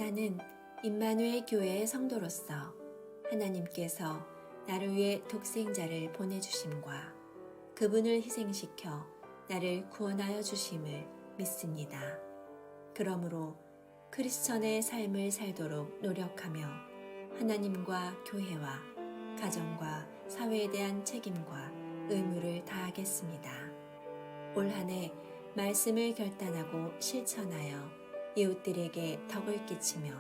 나는 임마누엘 교회의 성도로서 하나님께서 나를 위해 독생자를 보내주심과 그분을 희생시켜 나를 구원하여 주심을 믿습니다. 그러므로 크리스천의 삶을 살도록 노력하며 하나님과 교회와 가정과 사회에 대한 책임과 의무를 다하겠습니다. 올 한 해 말씀을 결단하고 실천하여 이웃들에게 덕을 끼치며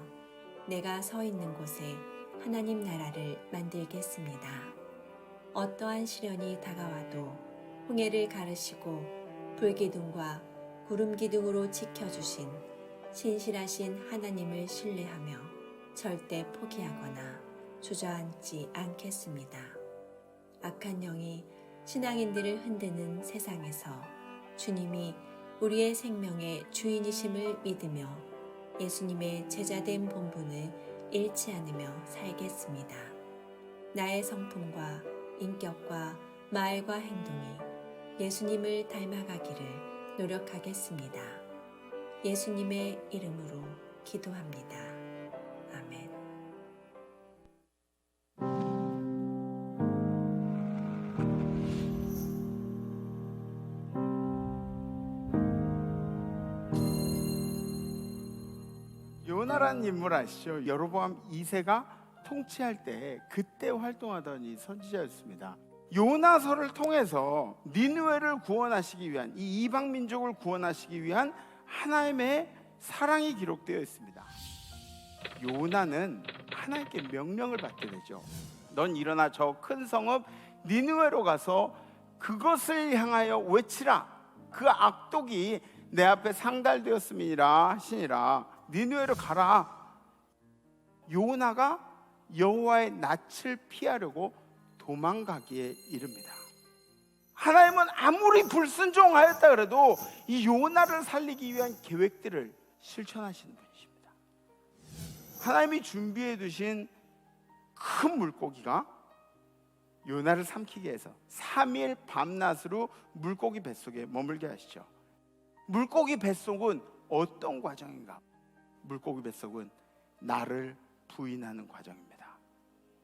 내가 서 있는 곳에 하나님 나라를 만들겠습니다. 어떠한 시련이 다가와도 홍해를 가르시고 불기둥과 구름기둥으로 지켜주신 신실하신 하나님을 신뢰하며 절대 포기하거나 주저앉지 않겠습니다. 악한 영이 신앙인들을 흔드는 세상에서 주님이 우리의 생명의 주인이심을 믿으며 예수님의 제자된 본분을 잃지 않으며 살겠습니다. 나의 성품과 인격과 말과 행동이 예수님을 닮아가기를 노력하겠습니다. 예수님의 이름으로 기도합니다. 아멘. 요나라는 인물 아시죠? 여로보암 2세가 통치할 때 그때 활동하던 이 선지자였습니다. 요나서를 통해서 니느웨를 구원하시기 위한, 이 이방 민족을 구원하시기 위한 하나님의 사랑이 기록되어 있습니다. 요나는 하나님께 명령을 받게 되죠. 넌 일어나 저 큰 성읍 니느웨로 가서 그것을 향하여 외치라. 그 악독이 내 앞에 상달되었음이니라 하시니라. 니느웨로 가라. 요나가 여호와의 낯을 피하려고 도망가기에 이릅니다. 하나님은 아무리 불순종하였다 그래도 이 요나를 살리기 위한 계획들을 실천하시는 분이십니다. 하나님이 준비해 두신 큰 물고기가 요나를 삼키게 해서 3일 밤낮으로 물고기 뱃속에 머물게 하시죠. 물고기 뱃속은 어떤 과정인가? 물고기 뱃속은 나를 부인하는 과정입니다.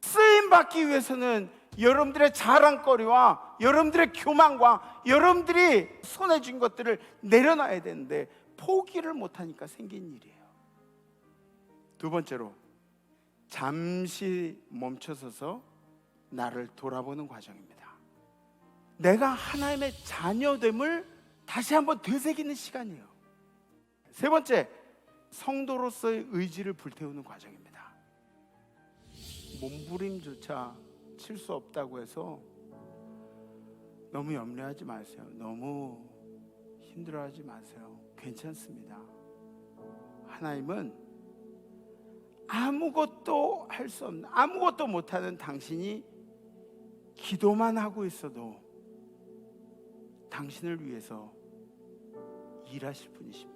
쓰임 받기 위해서는 여러분들의 자랑거리와 여러분들의 교만과 여러분들이 손에 쥔 것들을 내려놔야 되는데 포기를 못하니까 생긴 일이에요. 두 번째로 잠시 멈춰서서 나를 돌아보는 과정입니다. 내가 하나님의 자녀됨을 다시 한번 되새기는 시간이에요. 세 번째, 성도로서의 의지를 불태우는 과정입니다. 몸부림조차 칠 수 없다고 해서 너무 염려하지 마세요. 너무 힘들어하지 마세요. 괜찮습니다. 하나님은 아무것도 할 수 없는, 아무것도 못하는 당신이 기도만 하고 있어도 당신을 위해서 일하실 분이십니다.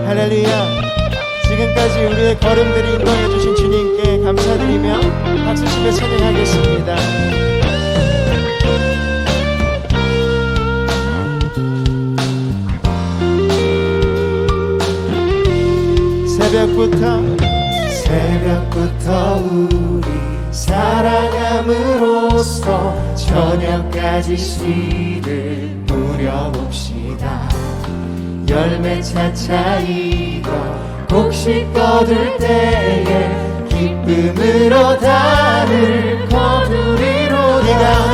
할렐루야. 지금까지 우리의 걸음들이 인도해 주신 주님께 감사드리며 박수치며 찬양하겠습니다. 새벽부터 우리 사랑함으로써 저녁까지 씨를 뿌려봅시다. 열매 차차이고 곡식 거둘 때에 기쁨으로 달을 거두리로다.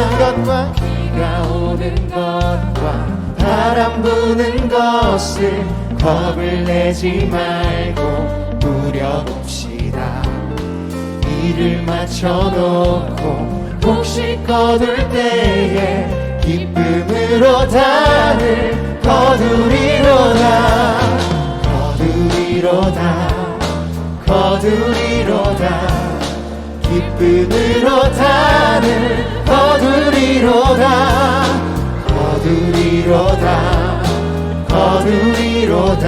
비가 오는 것과 바람 부는 것을 겁을 내지 말고 누려봅시다. 일을 마쳐놓고 곡식 거둘 때에 기쁨으로 단을 거두리로다 거두리로다 거두리로다 기쁨으로 단을 거두리로다 거두리로다 거두리로다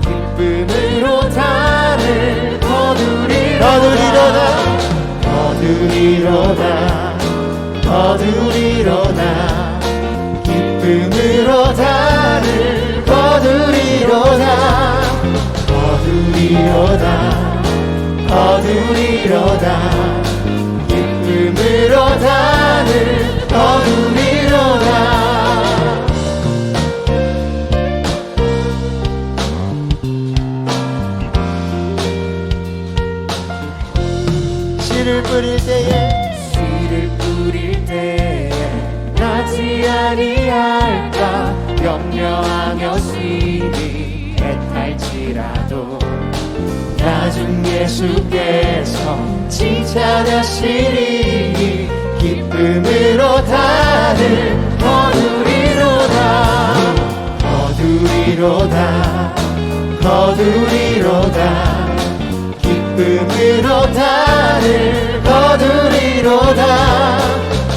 기쁨으로 단을 거두리로다 거두리로다 거두리로다 기쁨으로 단을 거두리로다 거두리로다 거두리로다 기쁨으로 단을 거두리로다 씨를 뿌릴 때에 나지 아니할까 염려하며 심히 애탈지라도 나중 예수께서 칭찬하시리니 기쁨으로 단을 거두리로다 거두리로다 거두리로다 기쁨으로 단을 거두리로다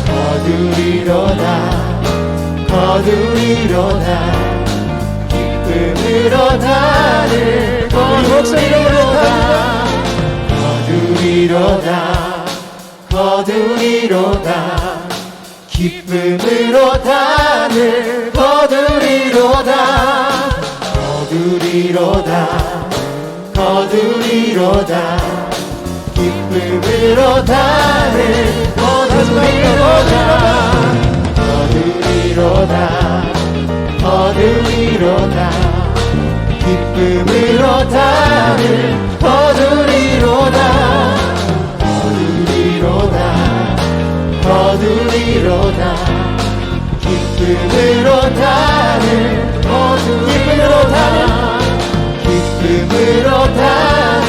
거두리로다 거두리로다 기쁨으로 단을 거두리로다 거두리로다 거두리로다 기쁨으로 단을 거두리로다 거두리로다 거두리로다 기쁨으로 단을 거두리로다 거두리로다 거두리로다 기쁨으로 단을 거두리로다 거두리로다 거두리로다 기쁨으로 단을 거두리로다 기쁨으로 단을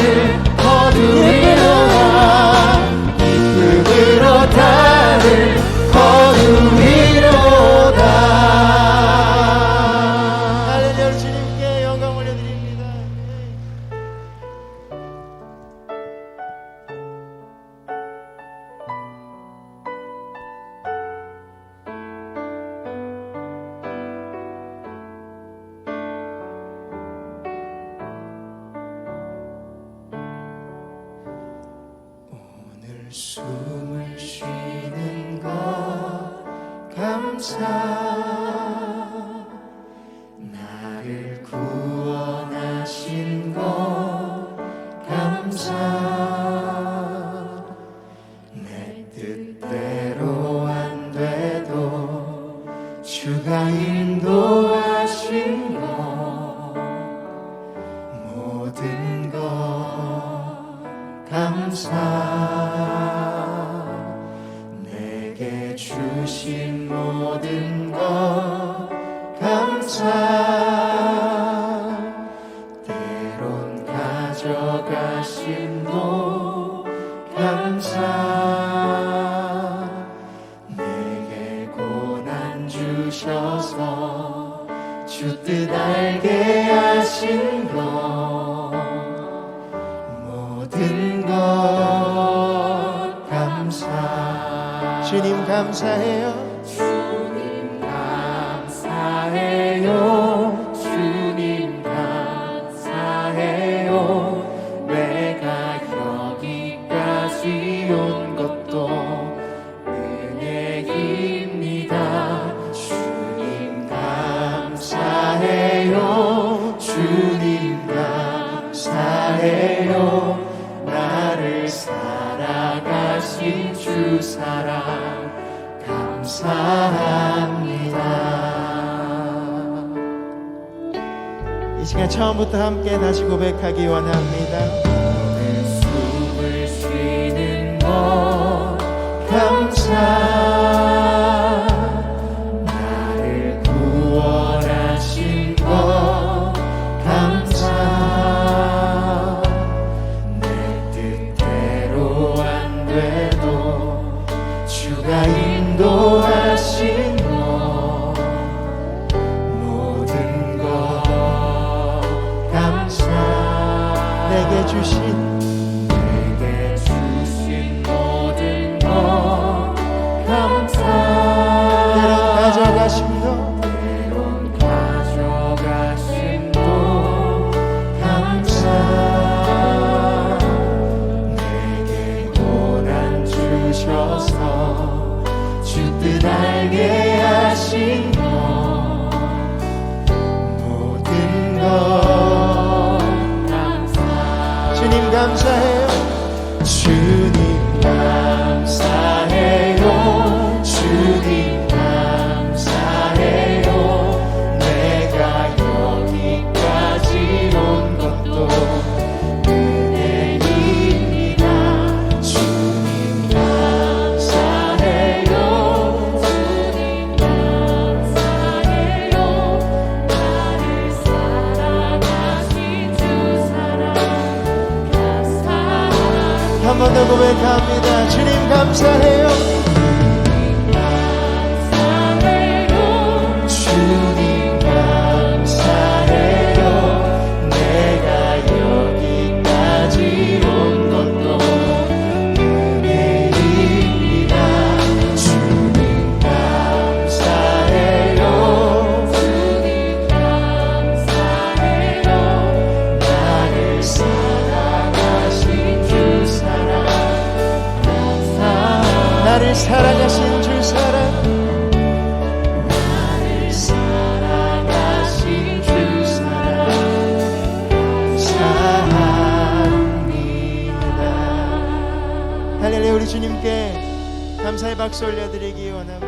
거두리로다 기쁨으로 단을 거두리로다 할렐루야 주님께 영광 올려드립니다. 오늘 숨을 쉬는 것 감사 나를 구원하신 것 감사 내 뜻대로 안 돼도 주가 인도하신 것 모든 것 감사 내게 주신 모든 것 감사 때론 가져가심도 감사 내게 고난 주셔서 주 뜻 알게 하신 것 모든 것 감사 주님 감사해요 주님 감사해요 주님 감사해요 내가 여기까지 온 것도 은혜입니다 주님 감사해요 주님 감사해요 나를 살아가신 주 사랑 감사합니다. 이 시간 처음부터 함께 다시 고백하기 원합니다. 오늘 숨을 쉬는 것 감사 나를 구원하신 것 감사 내 뜻대로 안 돼도 주가 인도하신 주 뜻 알게 하신 것 모든 것 주님 감사해요. 주님 감사해요. 주님 감사해요. 내가 여기까지 온 것도 은혜입니다. 주님 감사해요. 주님 감사해요. 나를 사랑하신 주 사랑 감사합니다. 한 번 더 고백합니다. 주님 감사해요. 주님 감사해요. 내가 여기까지 온 것도 은혜입니다. 주님 감사해요. 주님 감사해요. 나를 사랑하신 주 사랑 나를 사랑하신 주 사랑 나를 사랑하신 주 사랑 감사합니다. 할렐루야. 우리 주님께 감사의 박수 올려드리기 원합니다.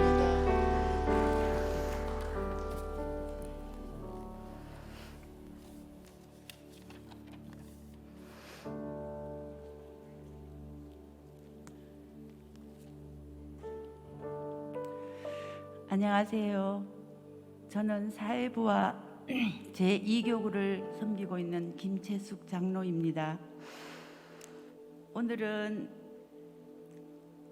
안녕하세요. 저는 사회부와 제2교구를 섬기고 있는 김채숙 장로입니다. 오늘은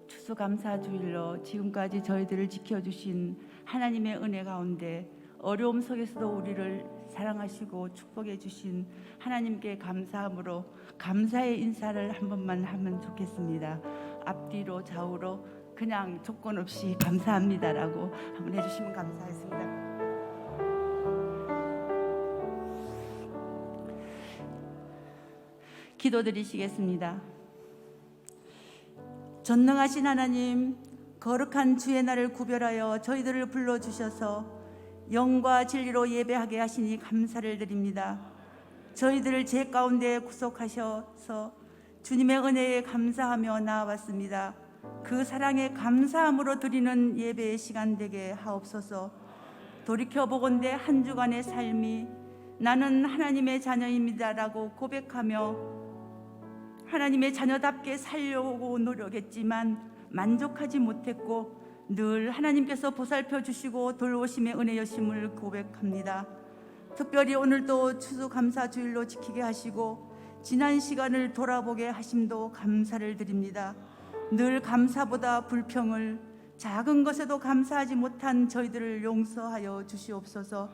추수감사주일로 지금까지 저희들을 지켜주신 하나님의 은혜 가운데 어려움 속에서도 우리를 사랑하시고 축복해 주신 하나님께 감사함으로 감사의 인사를 한 번만 하면 좋겠습니다. 앞뒤로 좌우로 그냥 조건 없이 감사합니다라고 한번 해주시면 감사하겠습니다. 기도드리시겠습니다. 전능하신 하나님, 거룩한 주의 날을 구별하여 저희들을 불러주셔서 영과 진리로 예배하게 하시니 감사를 드립니다. 저희들을 죄 가운데 구속하셔서 주님의 은혜에 감사하며 나아왔습니다. 그 사랑에 감사함으로 드리는 예배의 시간 되게 하옵소서. 돌이켜보건대 한 주간의 삶이 나는 하나님의 자녀입니다라고 고백하며 하나님의 자녀답게 살려고 노력했지만 만족하지 못했고 늘 하나님께서 보살펴 주시고 돌보심의 은혜 여심을 고백합니다. 특별히 오늘도 추수감사주일로 지키게 하시고 지난 시간을 돌아보게 하심도 감사를 드립니다. 늘 감사보다 불평을, 작은 것에도 감사하지 못한 저희들을 용서하여 주시옵소서.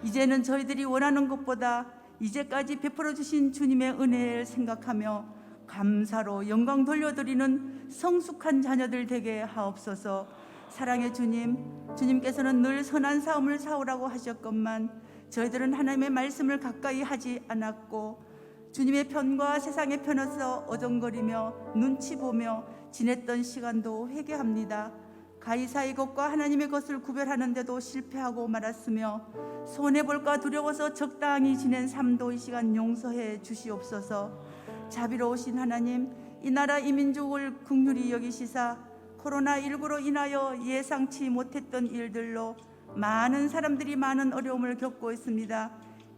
이제는 저희들이 원하는 것보다 이제까지 베풀어 주신 주님의 은혜를 생각하며 감사로 영광 돌려드리는 성숙한 자녀들 되게 하옵소서. 사랑의 주님, 주님께서는 늘 선한 싸움을 싸우라고 하셨건만 저희들은 하나님의 말씀을 가까이 하지 않았고 주님의 편과 세상의 편에서 어정거리며 눈치 보며 지냈던 시간도 회개합니다. 가이사의 것과 하나님의 것을 구별하는데도 실패하고 말았으며 손해볼까 두려워서 적당히 지낸 삶도 이 시간 용서해 주시옵소서. 자비로우신 하나님, 이 나라 이 민족을 긍휼히 여기시사 코로나19로 인하여 예상치 못했던 일들로 많은 사람들이 많은 어려움을 겪고 있습니다.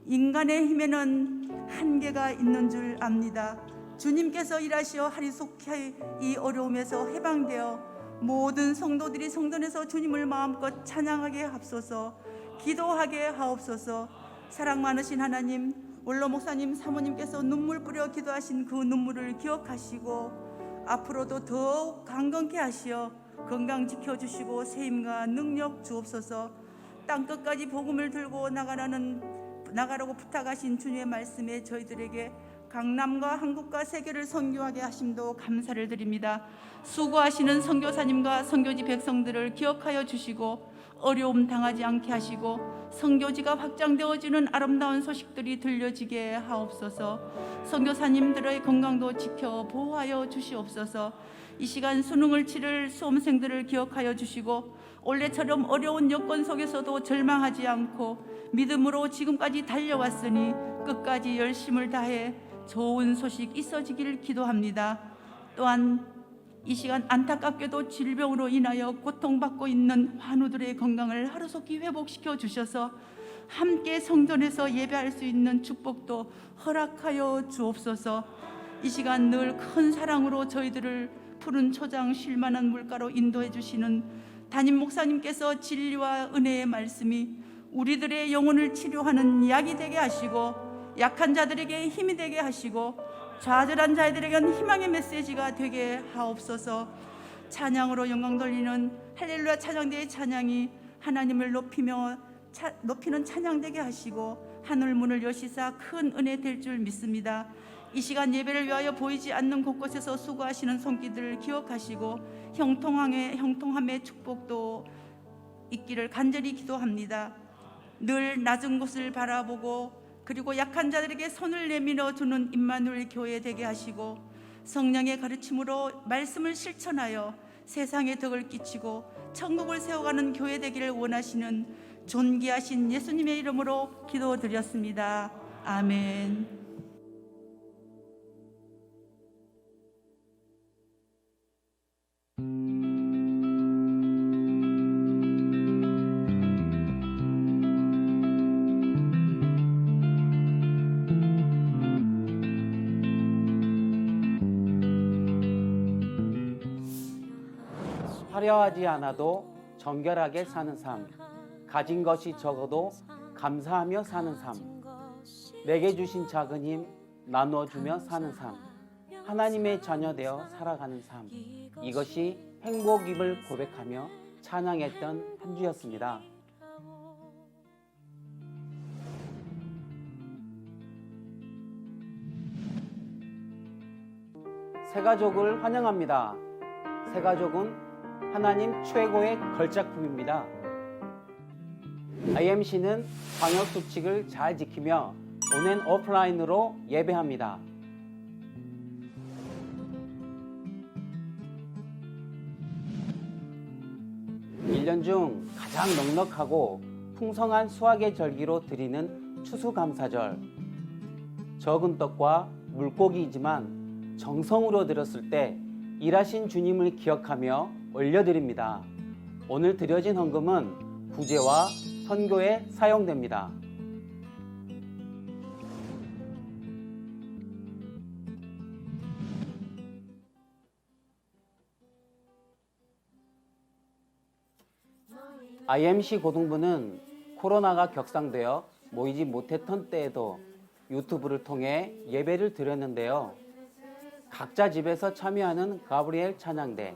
인간의 힘에는 한계가 있는 줄 압니다. 주님께서 일하시어 하리속히 이 어려움에서 해방되어 모든 성도들이 성전에서 주님을 마음껏 찬양하게 하옵소서. 기도하게 하옵소서. 사랑 많으신 하나님, 원로 목사님 사모님께서 눈물 뿌려 기도하신 그 눈물을 기억하시고 앞으로도 더욱 강건케 하시어 건강 지켜주시고 세임과 능력 주옵소서. 땅끝까지 복음을 들고 나가라고 부탁하신 주님의 말씀에 저희들에게 강남과 한국과 세계를 선교하게 하심도 감사를 드립니다. 수고하시는 선교사님과 선교지 백성들을 기억하여 주시고 어려움 당하지 않게 하시고 선교지가 확장되어지는 아름다운 소식들이 들려지게 하옵소서. 선교사님들의 건강도 지켜 보호하여 주시옵소서. 이 시간 수능을 치를 수험생들을 기억하여 주시고 올해처럼 어려운 여건 속에서도 절망하지 않고 믿음으로 지금까지 달려왔으니 끝까지 열심을 다해 좋은 소식 있어지길 기도합니다. 또한 이 시간 안타깝게도 질병으로 인하여 고통받고 있는 환우들의 건강을 하루속히 회복시켜 주셔서 함께 성전에서 예배할 수 있는 축복도 허락하여 주옵소서. 이 시간 늘 큰 사랑으로 저희들을 푸른 초장 쉴만한 물가로 인도해 주시는 담임 목사님께서 진리와 은혜의 말씀이 우리들의 영혼을 치료하는 약이 되게 하시고 약한 자들에게 힘이 되게 하시고 좌절한 자들에게는 희망의 메시지가 되게 하옵소서. 찬양으로 영광 돌리는 할렐루야 찬양대의 찬양이 하나님을 높이는 찬양되게 하시고 하늘 문을 여시사 큰 은혜 될 줄 믿습니다. 이 시간 예배를 위하여 보이지 않는 곳곳에서 수고하시는 손길들을 기억하시고 형통함의 축복도 있기를 간절히 기도합니다. 늘 낮은 곳을 바라보고 그리고 약한 자들에게 손을 내밀어 주는 임마누엘 교회 되게 하시고 성령의 가르침으로 말씀을 실천하여 세상에 덕을 끼치고 천국을 세워가는 교회 되기를 원하시는 존귀하신 예수님의 이름으로 기도드렸습니다. 아멘. 화려하지 않아도 정결하게 사는 삶, 가진 것이 적어도 감사하며 사는 삶, 내게 주신 작은 힘 나누어주며 사는 삶, 하나님의 자녀 되어 살아가는 삶, 이것이 행복임을 고백하며 찬양했던 한 주였습니다. 새가족을 환영합니다. 새가족은 하나님 최고의 걸작품입니다. IMC는 방역수칙을 잘 지키며 온앤 오프라인으로 예배합니다. 일 년 중 가장 넉넉하고 풍성한 수확의 절기로 드리는 추수감사절. 적은 떡과 물고기이지만 정성으로 드렸을 때 일하신 주님을 기억하며 올려드립니다. 오늘 드려진 헌금은 구제와 선교에 사용됩니다. IMC 고등부는 코로나가 격상되어 모이지 못했던 때에도 유튜브를 통해 예배를 드렸는데요. 각자 집에서 참여하는 가브리엘 찬양대,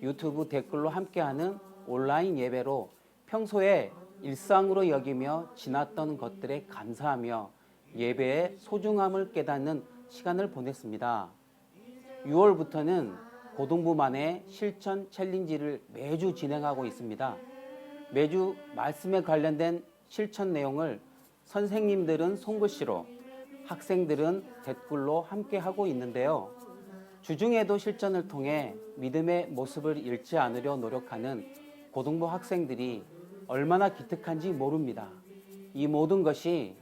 유튜브 댓글로 함께하는 온라인 예배로 평소에 일상으로 여기며 지났던 것들에 감사하며 예배의 소중함을 깨닫는 시간을 보냈습니다. 6월부터는 고등부만의 실천 챌린지를 매주 진행하고 있습니다. 매주 말씀에 관련된 실천 내용을 선생님들은 손글씨로, 학생들은 댓글로 함께하고 있는데요. 주중에도 실천을 통해 믿음의 모습을 잃지 않으려 노력하는 고등부 학생들이 얼마나 기특한지 모릅니다. 이 모든 것이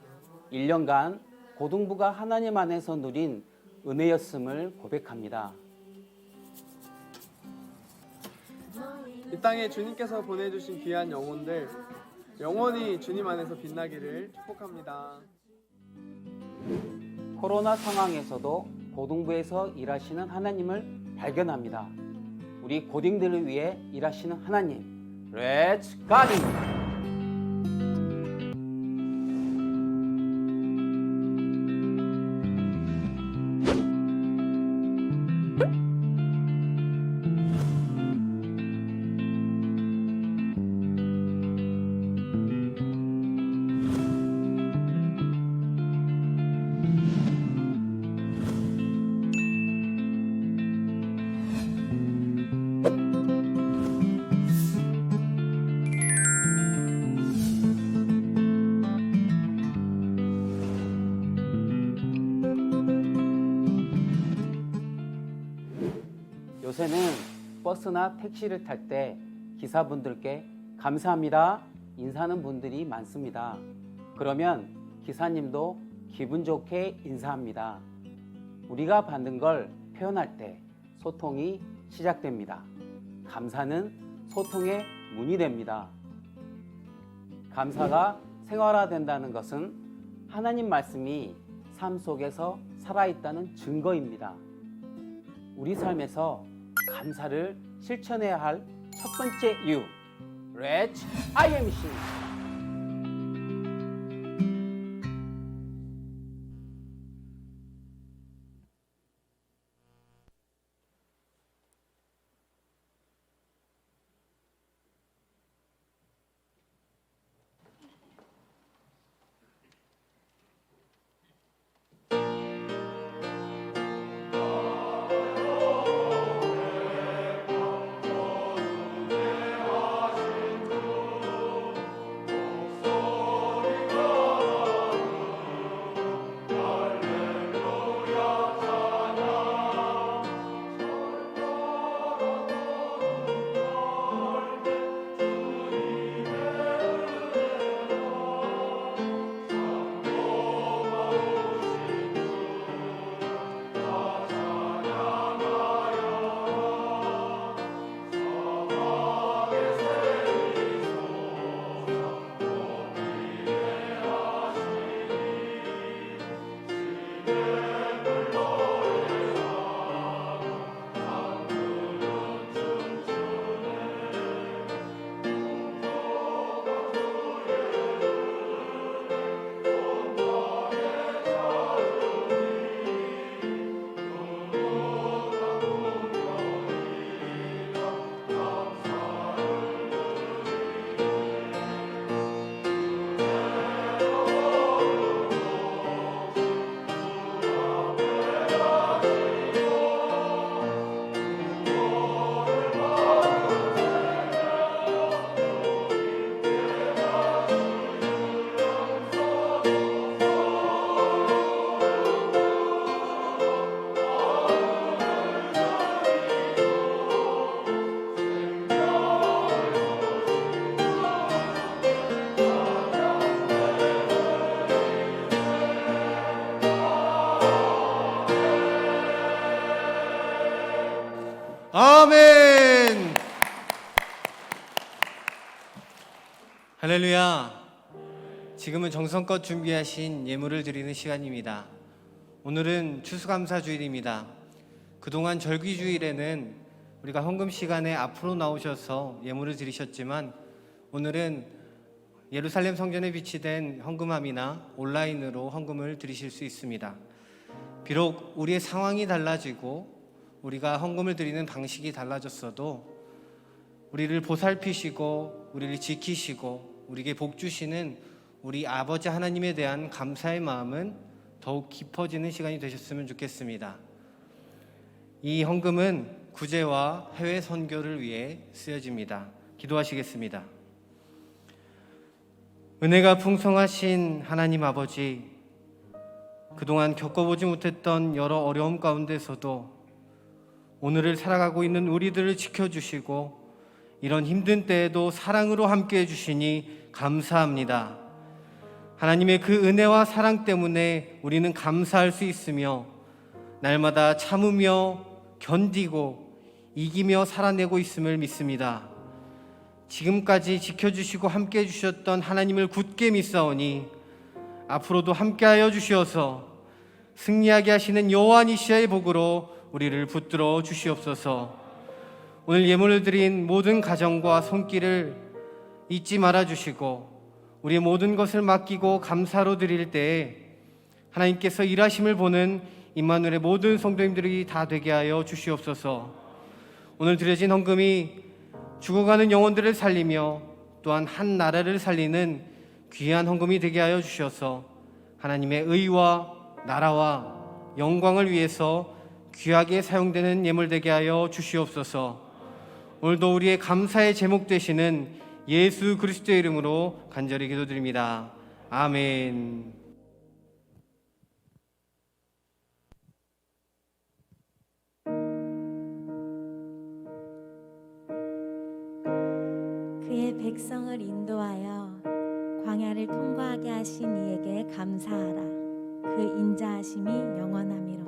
1년간 고등부가 하나님 안에서 누린 은혜였음을 고백합니다. 이 땅에 주님께서 보내주신 귀한 영혼들 영원히 주님 안에서 빛나기를 축복합니다. 코로나 상황에서도 고등부에서 일하시는 하나님을 발견합니다. 우리 고딩들을 위해 일하시는 하나님, 렛츠 갓입니다. 요새는 버스나 택시를 탈 때 기사분들께 감사합니다 인사하는 분들이 많습니다. 그러면 기사님도 기분 좋게 인사합니다. 우리가 받는 걸 표현할 때 소통이 시작됩니다. 감사는 소통의 문이 됩니다. 감사가 생활화된다는 것은 하나님 말씀이 삶 속에서 살아있다는 증거입니다. 우리 삶에서 감사를 실천해야 할 첫 번째 이유, Let's IMC. 아멘. 할렐루야. 지금은 정성껏 준비하신 예물을 드리는 시간입니다. 오늘은 추수감사주일입니다. 그동안 절기주일에는 우리가 헌금 시간에 앞으로 나오셔서 예물을 드리셨지만 오늘은 예루살렘 성전에 비치된 헌금함이나 온라인으로 헌금을 드리실 수 있습니다. 비록 우리의 상황이 달라지고 우리가 헌금을 드리는 방식이 달라졌어도 우리를 보살피시고 우리를 지키시고 우리에게 복 주시는 우리 아버지 하나님에 대한 감사의 마음은 더욱 깊어지는 시간이 되셨으면 좋겠습니다. 이 헌금은 구제와 해외 선교를 위해 쓰여집니다. 기도하시겠습니다. 은혜가 풍성하신 하나님 아버지, 그동안 겪어보지 못했던 여러 어려움 가운데서도 오늘을 살아가고 있는 우리들을 지켜주시고 이런 힘든 때에도 사랑으로 함께해 주시니 감사합니다. 하나님의 그 은혜와 사랑 때문에 우리는 감사할 수 있으며 날마다 참으며 견디고 이기며 살아내고 있음을 믿습니다. 지금까지 지켜주시고 함께해 주셨던 하나님을 굳게 믿사오니 앞으로도 함께하여 주시어서 승리하게 하시는 여호와니시아의 복으로 우리를 붙들어 주시옵소서. 오늘 예물을 드린 모든 가정과 손길을 잊지 말아 주시고 우리의 모든 것을 맡기고 감사로 드릴 때에 하나님께서 일하심을 보는 임마누엘의 모든 성도님들이 다 되게 하여 주시옵소서. 오늘 드려진 헌금이 죽어가는 영혼들을 살리며 또한 한 나라를 살리는 귀한 헌금이 되게 하여 주셔서 하나님의 의와 나라와 영광을 위해서 귀하게 사용되는 예물 되게 하여 주시옵소서. 오늘도 우리의 감사의 제목 되시는 예수 그리스도의 이름으로 간절히 기도드립니다. 아멘. 그의 백성을 인도하여 광야를 통과하게 하신 이에게 감사하라. 그 인자하심이 영원함이로다.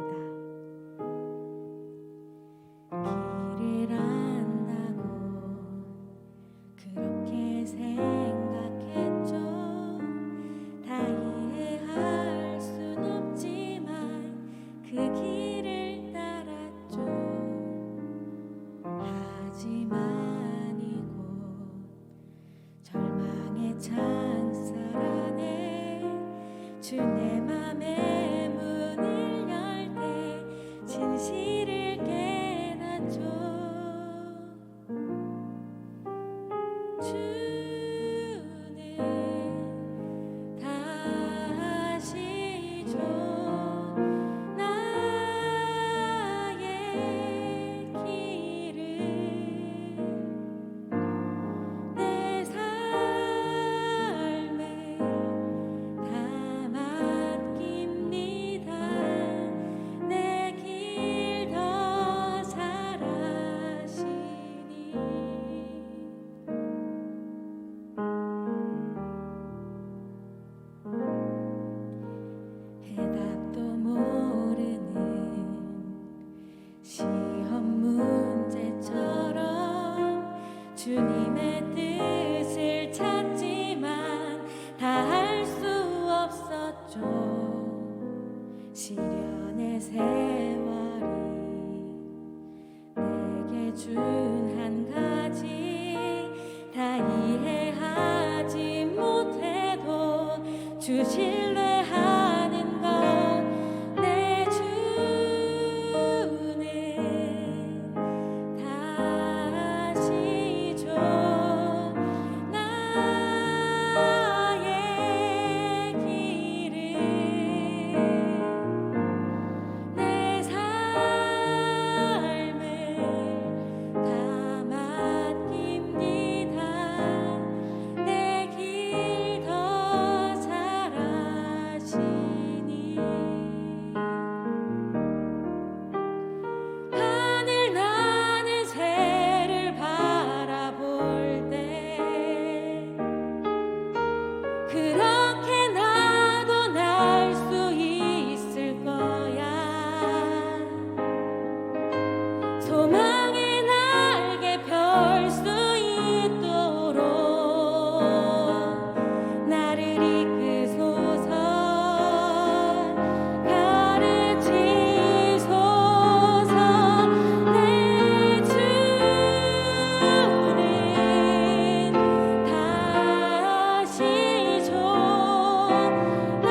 길을 안다고 그렇게 생각했죠. 다 이해할 순 없지만 그 길을 따랐죠. 하지만 이곳 절망의 창살 안에 주 내 맘의 문을 열 때 진실을 깨닫죠. 주는 다시 줘 나의 길을 내 삶을 다 맡깁니다. 내 길 더 잘 아시니 해답도 모르는 시험 문제처럼 주님의 뜻을 찾지만 다 할 수 없었죠. 시련의 세월이 내게 준 한 가지 다 이해하지 못해도 주 신뢰하는 것 내 주는 다시 줘 나의 길을 내 삶을 다 맡깁니다. 내 길 더 잘 아시니 하늘 나는 새를 바라볼 때 그렇게 나도 날 수 있을 거야. 소망의 날개 펼 수 있도록 나를 이끄소서. 가르치소서. 내 주는 다시 줘 나의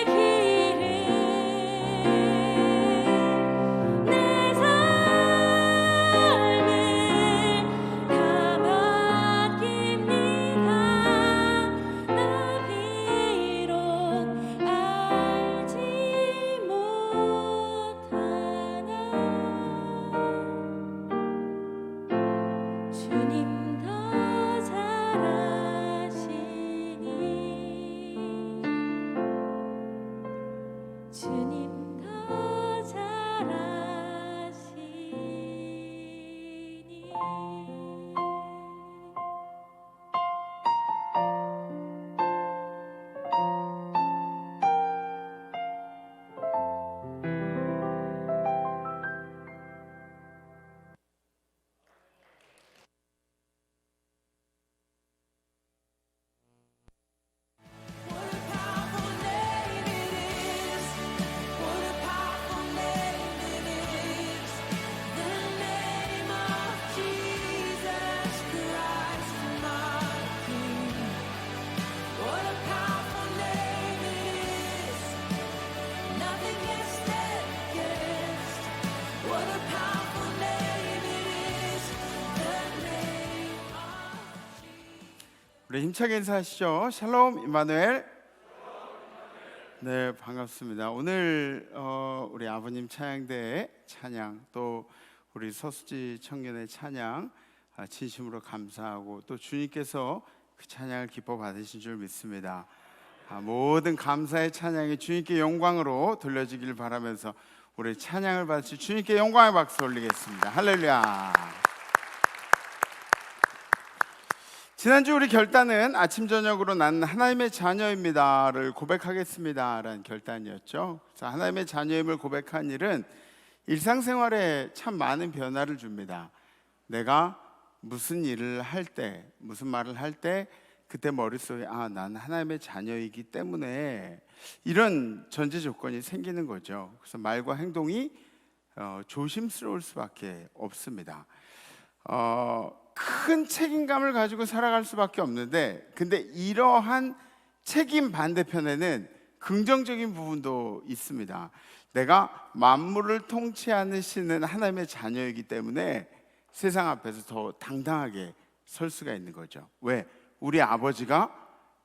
길을 내 삶을 다 맡깁니다. 나 비록 알지 못하나 주님 더 잘 아시니 주님 더 잘 아시니 우리 힘차게 인사하시죠. 샬롬 임마누엘. 네, 반갑습니다. 오늘 우리 아버님 찬양대의 찬양, 또 우리 서수지 청년의 찬양 진심으로 감사하고 또 주님께서 그 찬양을 기뻐 받으신 줄 믿습니다. 모든 감사의 찬양이 주님께 영광으로 돌려지길 바라면서 우리 찬양을 받으실 주님께 영광의 박수 올리겠습니다. 할렐루야. 지난주 우리 결단은 아침 저녁으로 난 하나님의 자녀입니다를 고백하겠습니다라는 결단이었죠. 그래서 하나님의 자녀임을 고백한 일은 일상생활에 참 많은 변화를 줍니다. 내가 무슨 일을 할 때, 무슨 말을 할 때 그때 머릿속에 난 하나님의 자녀이기 때문에 이런 전제 조건이 생기는 거죠. 그래서 말과 행동이 조심스러울 수밖에 없습니다. 큰 책임감을 가지고 살아갈 수밖에 없는데, 근데 이러한 책임 반대편에는 긍정적인 부분도 있습니다. 내가 만물을 통치하시는 하나님의 자녀이기 때문에 세상 앞에서 더 당당하게 설 수가 있는 거죠. 왜? 우리 아버지가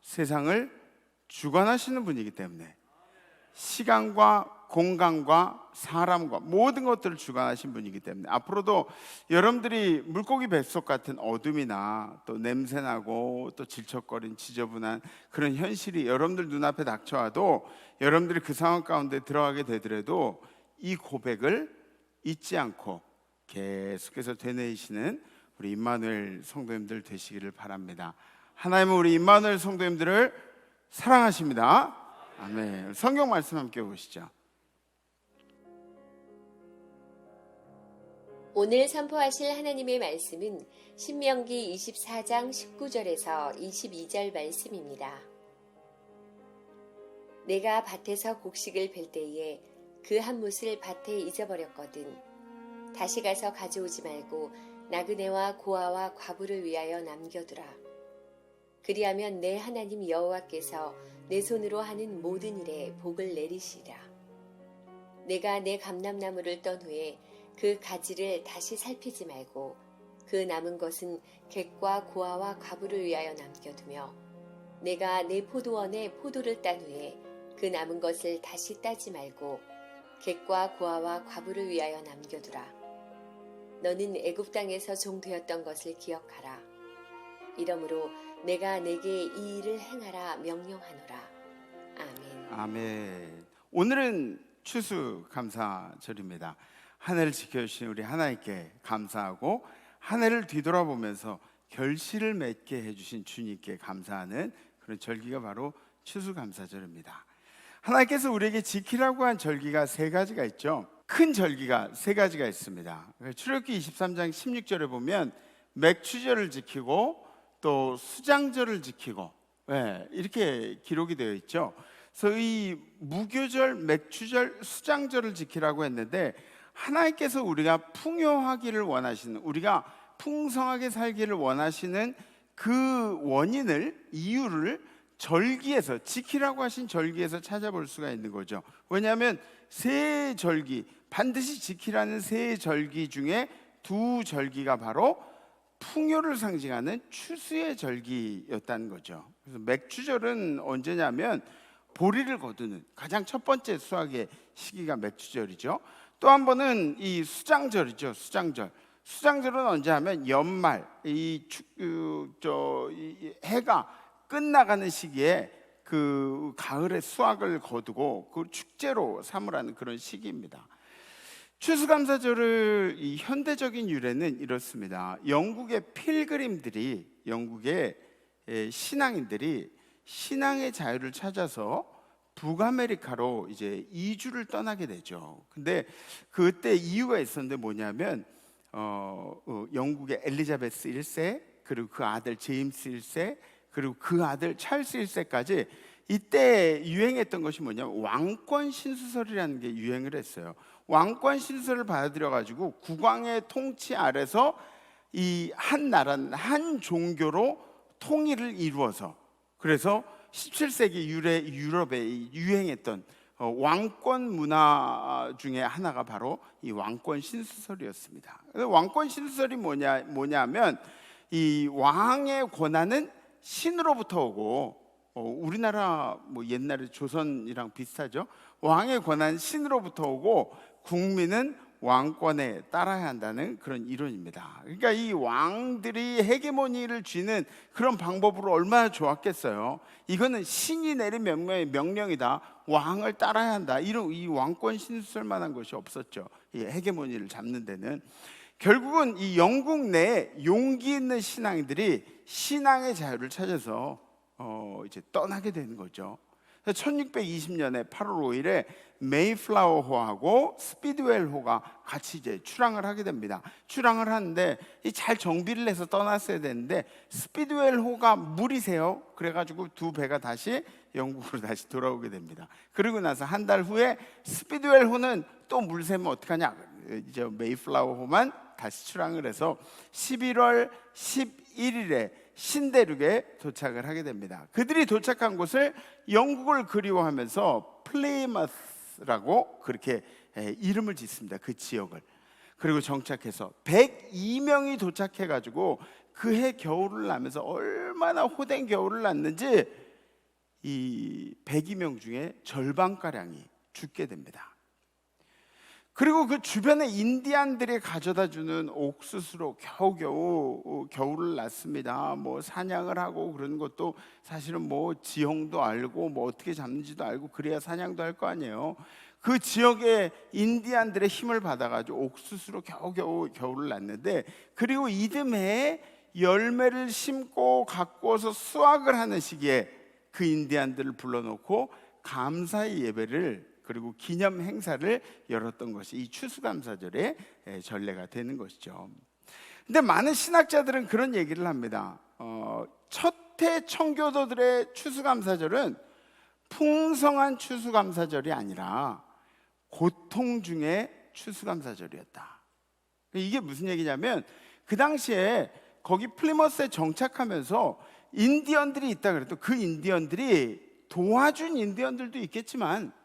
세상을 주관하시는 분이기 때문에, 시간과 공간과 사람과 모든 것들을 주관하신 분이기 때문에 앞으로도 여러분들이 물고기 뱃속 같은 어둠이나 또 냄새나고 또 질척거린 지저분한 그런 현실이 여러분들 눈앞에 닥쳐와도 여러분들이 그 상황 가운데 들어가게 되더라도 이 고백을 잊지 않고 계속해서 되뇌이시는 우리 임마누엘 성도님들 되시기를 바랍니다. 하나님은 우리 임마누엘 성도님들을 사랑하십니다. 아멘. 성경 말씀 함께 보시죠. 오늘 선포하실 하나님의 말씀은 신명기 24장 19절에서 22절 말씀입니다. 내가 밭에서 곡식을 벨 때에 그 한 뭇을 밭에 잊어버렸거든. 다시 가서 가져오지 말고 나그네와 고아와 과부를 위하여 남겨두라. 그리하면 내 하나님 여호와께서 내 손으로 하는 모든 일에 복을 내리시리라. 내가 내 감람나무를 떤 후에 그 가지를 다시 살피지 말고 그 남은 것은 객과 고아와 과부를 위하여 남겨두며 내가 내 포도원에 포도를 딴 후에 그 남은 것을 다시 따지 말고 객과 고아와 과부를 위하여 남겨두라. 너는 애굽 땅에서 종되었던 것을 기억하라. 이러므로 내가 내게 이 일을 행하라 명령하노라. 아멘. 아멘. 오늘은 추수감사절입니다. 한 해를 지켜주신 우리 하나님께 감사하고 한 해를 뒤돌아보면서 결실을 맺게 해주신 주님께 감사하는 그런 절기가 바로 추수감사절입니다. 하나님께서 우리에게 지키라고 한 절기가 세 가지가 있죠. 큰 절기가 세 가지가 있습니다. 출애굽기 23장 16절에 보면 맥추절을 지키고 또 수장절을 지키고 이렇게 기록이 되어 있죠. 그래서 이 무교절, 맥추절, 수장절을 지키라고 했는데 하나님께서 우리가 풍요하기를 원하시는, 우리가 풍성하게 살기를 원하시는 그 원인을, 이유를 절기에서, 지키라고 하신 절기에서 찾아볼 수가 있는 거죠. 왜냐하면 세 절기, 반드시 지키라는 세 절기 중에 두 절기가 바로 풍요를 상징하는 추수의 절기였다는 거죠. 그래서 맥추절은 언제냐면 보리를 거두는 가장 첫 번째 수확의 시기가 맥추절이죠. 또 한 번은 이 수장절이죠. 수장절은 언제 하면 연말, 이 해가 끝나가는 시기에 그 가을의 수확을 거두고 그 축제로 삼으라는 그런 시기입니다. 추수감사절을 이 현대적인 유래는 이렇습니다. 영국의 필그림들이, 영국의 신앙인들이 신앙의 자유를 찾아서 북아메리카로 이제 이주를 떠나게 되죠. 근데 그때 이유가 있었는데 뭐냐면 영국의 엘리자베스 1세 그리고 그 아들 제임스 1세 그리고 그 아들 찰스 1세까지 이때 유행했던 것이 뭐냐면 왕권 신수설이라는 게 유행을 했어요. 왕권 신수설을 받아들여 가지고 국왕의 통치 아래서 이 한 나라는 한 종교로 통일을 이루어서, 그래서 17세기 유럽에 유행했던 왕권 문화 중에 하나가 바로 이 왕권 신수설이었습니다. 왕권 신수설이 뭐냐면 이 왕의 권한은 신으로부터 오고, 우리나라 뭐 옛날에 조선이랑 비슷하죠. 왕의 권한은 신으로부터 오고 국민은 왕권에 따라야 한다는 그런 이론입니다. 그러니까 이 왕들이 헤게모니를 쥐는 그런 방법으로 얼마나 좋았겠어요. 이거는 신이 내린 명령이다. 왕을 따라야 한다. 이런 이 왕권 신수설만한 것이 없었죠. 이 헤게모니를 잡는 데는. 결국은 이 영국 내에 용기 있는 신앙인들이 신앙의 자유를 찾아서 이제 떠나게 되는 거죠. 1620년에 8월 5일에 메이플라워호하고 스피드웰호가 같이 이제 출항을 하게 됩니다. 출항을 하는데 잘 정비를 해서 떠났어야 되는데 스피드웰호가 물이 새요. 그래가지고 두 배가 다시 영국으로 다시 돌아오게 됩니다. 그리고 나서 한 달 후에 스피드웰호는 또 물 새면 어떡하냐? 이제 메이플라워호만 다시 출항을 해서 11월 11일에 신대륙에 도착을 하게 됩니다. 그들이 도착한 곳을 영국을 그리워하면서 플리머스라고 그렇게 이름을 짓습니다. 그 지역을. 그리고 정착해서 102명이 도착해가지고 그해 겨울을 나면서 얼마나 호된 겨울을 났는지 이 102명 중에 절반가량이 죽게 됩니다. 그리고 그 주변에 인디안들이 가져다 주는 옥수수로 겨우겨우 겨울을 났습니다. 뭐 사냥을 하고 그러는 것도 사실은 뭐 지형도 알고 뭐 어떻게 잡는지도 알고 그래야 사냥도 할 거 아니에요. 그 지역의 인디안들의 힘을 받아가지고 옥수수로 겨우겨우 겨울을 났는데, 그리고 이듬해 열매를 심고 갖고 와서 수확을 하는 시기에 그 인디안들을 불러놓고 감사의 예배를 그리고 기념 행사를 열었던 것이 이 추수감사절의 전례가 되는 것이죠. 근데 많은 신학자들은 그런 얘기를 합니다. 첫해 청교도들의 추수감사절은 풍성한 추수감사절이 아니라 고통 중의 추수감사절이었다. 이게 무슨 얘기냐면 그 당시에 거기 플리머스에 정착하면서 인디언들이 있다 그래도 그 인디언들이 도와준 인디언들도 있겠지만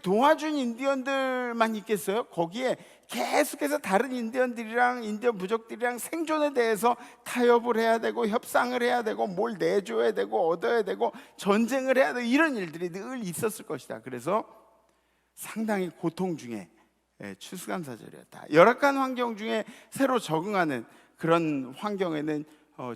도와준 인디언들만 있겠어요? 거기에 계속해서 다른 인디언들이랑 인디언 부족들이랑 생존에 대해서 타협을 해야 되고 협상을 해야 되고 뭘 내줘야 되고 얻어야 되고 전쟁을 해야 되고 이런 일들이 늘 있었을 것이다. 그래서 상당히 고통 중에 추수감사절이었다. 열악한 환경 중에 새로 적응하는 그런 환경에는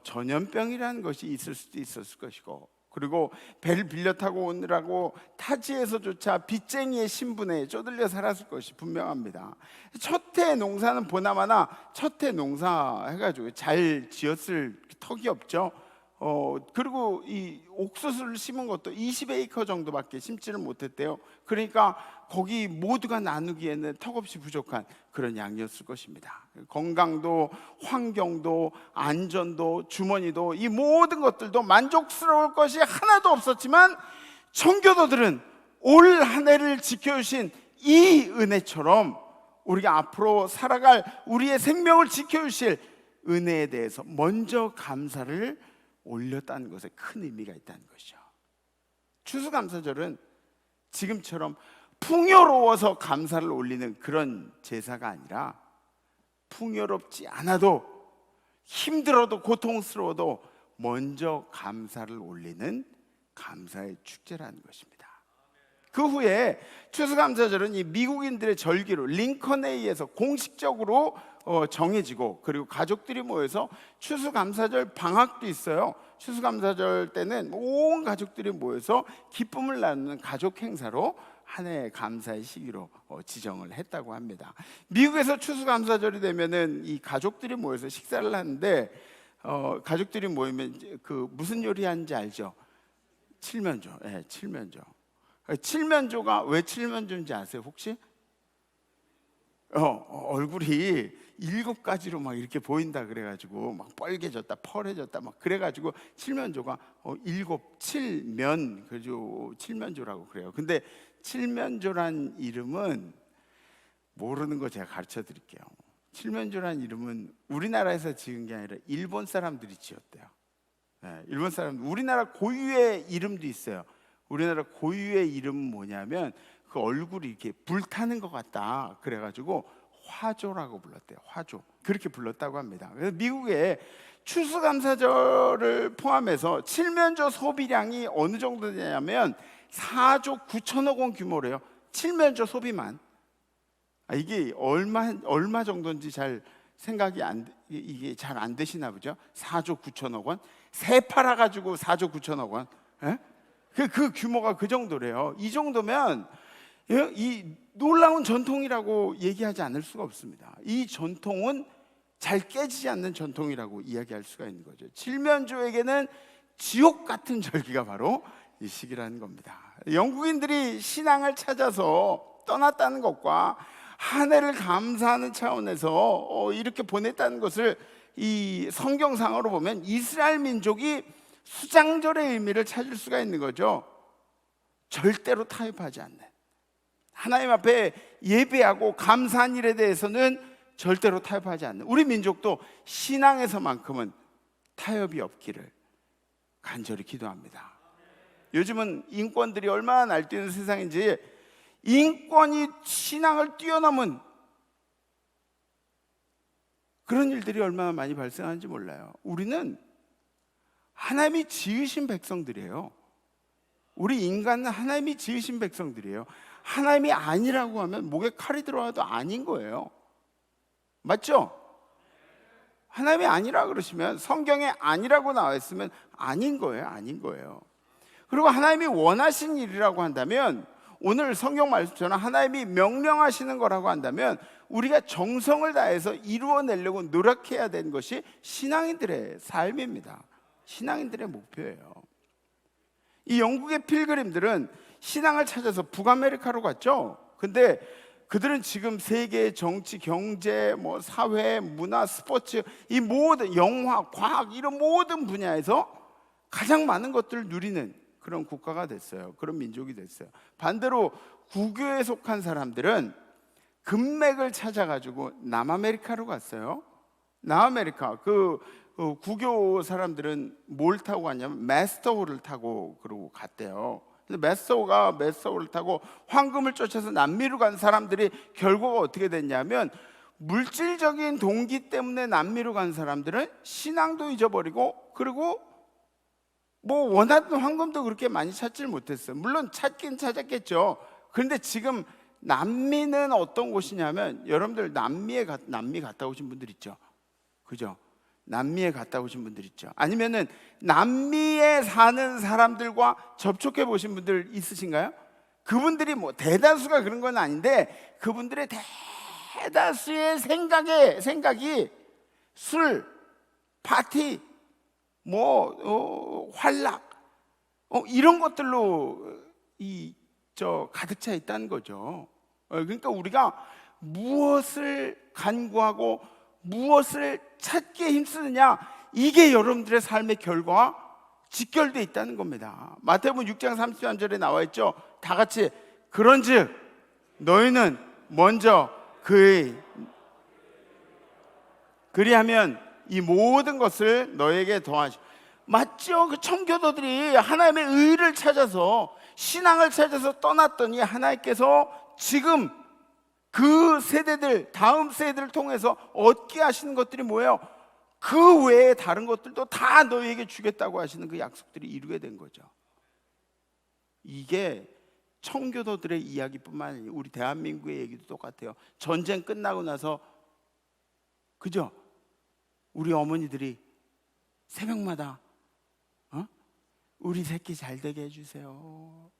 전염병이라는 것이 있을 수도 있었을 것이고, 그리고 배를 빌려 타고 오느라고 타지에서조차 빚쟁이의 신분에 쪼들려 살았을 것이 분명합니다. 첫해 농사는 보나마나 첫해 농사 해가지고 잘 지었을 턱이 없죠. 그리고 이 옥수수를 심은 것도 20에이커 정도밖에 심지를 못했대요. 그러니까 거기 모두가 나누기에는 턱없이 부족한 그런 양이었을 것입니다. 건강도 환경도 안전도 주머니도 이 모든 것들도 만족스러울 것이 하나도 없었지만 청교도들은 올 한 해를 지켜주신 이 은혜처럼 우리가 앞으로 살아갈 우리의 생명을 지켜주실 은혜에 대해서 먼저 감사를 올렸다는 것에 큰 의미가 있다는 것이죠. 추수감사절은 지금처럼 풍요로워서 감사를 올리는 그런 제사가 아니라 풍요롭지 않아도 힘들어도 고통스러워도 먼저 감사를 올리는 감사의 축제라는 것입니다. 그 후에 추수감사절은 이 미국인들의 절기로 링컨회의에서 공식적으로 정해지고, 그리고 가족들이 모여서 추수감사절 방학도 있어요. 추수감사절 때는 온 가족들이 모여서 기쁨을 나누는 가족 행사로 한 해의 감사의 시기로 지정을 했다고 합니다. 미국에서 추수감사절이 되면은 이 가족들이 모여서 식사를 하는데 가족들이 모이면 그 무슨 요리 하는지 알죠? 칠면조. 네, 칠면조. 칠면조가 왜 칠면조인지 아세요 혹시? 얼굴이 7가지로 막 이렇게 보인다 그래가지고 막 빨개졌다 펄해졌다 막 그래가지고 칠면조가 7면 그죠 칠면조라고 그래요. 근데 칠면조란 이름은 모르는 거 제가 가르쳐 드릴게요. 칠면조란 이름은 우리나라에서 지은 게 아니라 일본 사람들이 지었대요. 네, 일본 사람. 우리나라 고유의 이름도 있어요. 우리나라 고유의 이름은 뭐냐면 그 얼굴이 이렇게 불타는 것 같다 그래가지고 화조라고 불렀대요. 화조. 그렇게 불렀다고 합니다. 그래서 미국의 추수감사절을 포함해서 칠면조 소비량이 어느 정도 되냐면 4조 9천억 원 규모래요. 칠면조 소비만. 이게 얼마 정도인지 잘 생각이 이게 잘 안 되시나 보죠. 4조 9천억 원. 새 팔아가지고 4조 9천억 원. 그 규모가 그 정도래요. 이 정도면 이 놀라운 전통이라고 얘기하지 않을 수가 없습니다. 이 전통은 잘 깨지지 않는 전통이라고 이야기할 수가 있는 거죠. 칠면조에게는 지옥 같은 절기가 바로 이 시기라는 겁니다. 영국인들이 신앙을 찾아서 떠났다는 것과 한 해를 감사하는 차원에서 이렇게 보냈다는 것을 이 성경상으로 보면 이스라엘 민족이 수장절의 의미를 찾을 수가 있는 거죠. 절대로 타협하지 않는, 하나님 앞에 예배하고 감사한 일에 대해서는 절대로 타협하지 않는, 우리 민족도 신앙에서만큼은 타협이 없기를 간절히 기도합니다. 요즘은 인권들이 얼마나 날뛰는 세상인지 인권이 신앙을 뛰어넘은 그런 일들이 얼마나 많이 발생하는지 몰라요. 우리는 하나님이 지으신 백성들이에요. 우리 인간은 하나님이 지으신 백성들이에요. 하나님이 아니라고 하면 목에 칼이 들어와도 아닌 거예요. 맞죠? 하나님이 아니라 그러시면, 성경에 아니라고 나와 있으면 아닌 거예요. 아닌 거예요. 그리고 하나님이 원하신 일이라고 한다면, 오늘 성경 말씀처럼 하나님이 명령하시는 거라고 한다면 우리가 정성을 다해서 이루어내려고 노력해야 되는 것이 신앙인들의 삶입니다. 신앙인들의 목표예요. 이 영국의 필그림들은 신앙을 찾아서 북아메리카로 갔죠. 근데 그들은 지금 세계의 정치, 경제, 사회, 문화, 스포츠, 이 모든 영화, 과학, 이런 모든 분야에서 가장 많은 것들을 누리는 그런 국가가 됐어요. 그런 민족이 됐어요. 반대로 구교에 속한 사람들은 금맥을 찾아가지고 남아메리카로 갔어요. 남아메리카, 구교 사람들은 뭘 타고 갔냐면 메스터호를 타고 그러고 갔대요. 근데 메스터호를 타고 황금을 쫓아서 남미로 간 사람들이 결과가 어떻게 됐냐면, 물질적인 동기 때문에 남미로 간 사람들은 신앙도 잊어버리고, 그리고 원하던 황금도 그렇게 많이 찾질 못했어요. 물론 찾긴 찾았겠죠. 그런데 지금 남미는 어떤 곳이냐면, 여러분들 남미 갔다 오신 분들 있죠? 그죠? 남미에 갔다 오신 분들 있죠? 아니면은 남미에 사는 사람들과 접촉해 보신 분들 있으신가요? 그분들이 대다수가 그런 건 아닌데, 그분들의 대다수의 생각이 술, 파티, 환락, 이런 것들로 가득 차 있다는 거죠. 그러니까 우리가 무엇을 간구하고 무엇을 찾기에 힘쓰느냐, 이게 여러분들의 삶의 결과와 직결되어 있다는 겁니다. 마태복음 6장 33절에 나와 있죠. 다 같이, 그런즉 너희는 먼저 그리하면 이 모든 것을 너에게 더하시. 맞죠? 그 청교도들이 하나님의 의를 찾아서, 신앙을 찾아서 떠났더니 하나님께서 지금 그 세대들, 다음 세대를 통해서 얻게 하시는 것들이 뭐예요? 그 외에 다른 것들도 다 너희에게 주겠다고 하시는 그 약속들이 이루게 된 거죠. 이게 청교도들의 이야기뿐만 아니라 우리 대한민국의 얘기도 똑같아요. 전쟁 끝나고 나서, 그죠? 우리 어머니들이 새벽마다 우리 새끼 잘 되게 해주세요.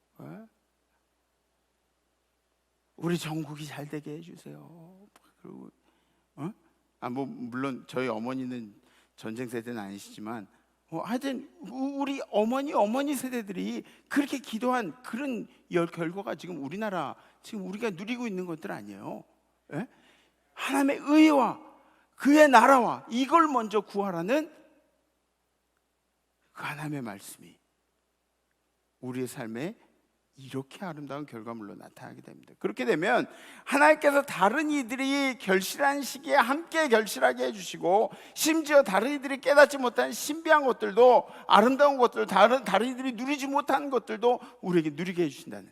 우리 정국이 잘 되게 해주세요. 그리고 물론 저희 어머니는 전쟁 세대는 아니시지만 하여튼 우리 어머니 세대들이 그렇게 기도한 그런 결과가 지금 지금 우리가 누리고 있는 것들 아니에요. 예? 하나님의 의와 그의 나라와 이걸 먼저 구하라는 그 하나님의 말씀이 우리의 삶에 이렇게 아름다운 결과물로 나타나게 됩니다. 그렇게 되면 하나님께서 다른 이들이 결실한 시기에 함께 결실하게 해주시고, 심지어 다른 이들이 깨닫지 못한 신비한 것들도, 아름다운 것들, 다른 이들이 누리지 못한 것들도 우리에게 누리게 해주신다는,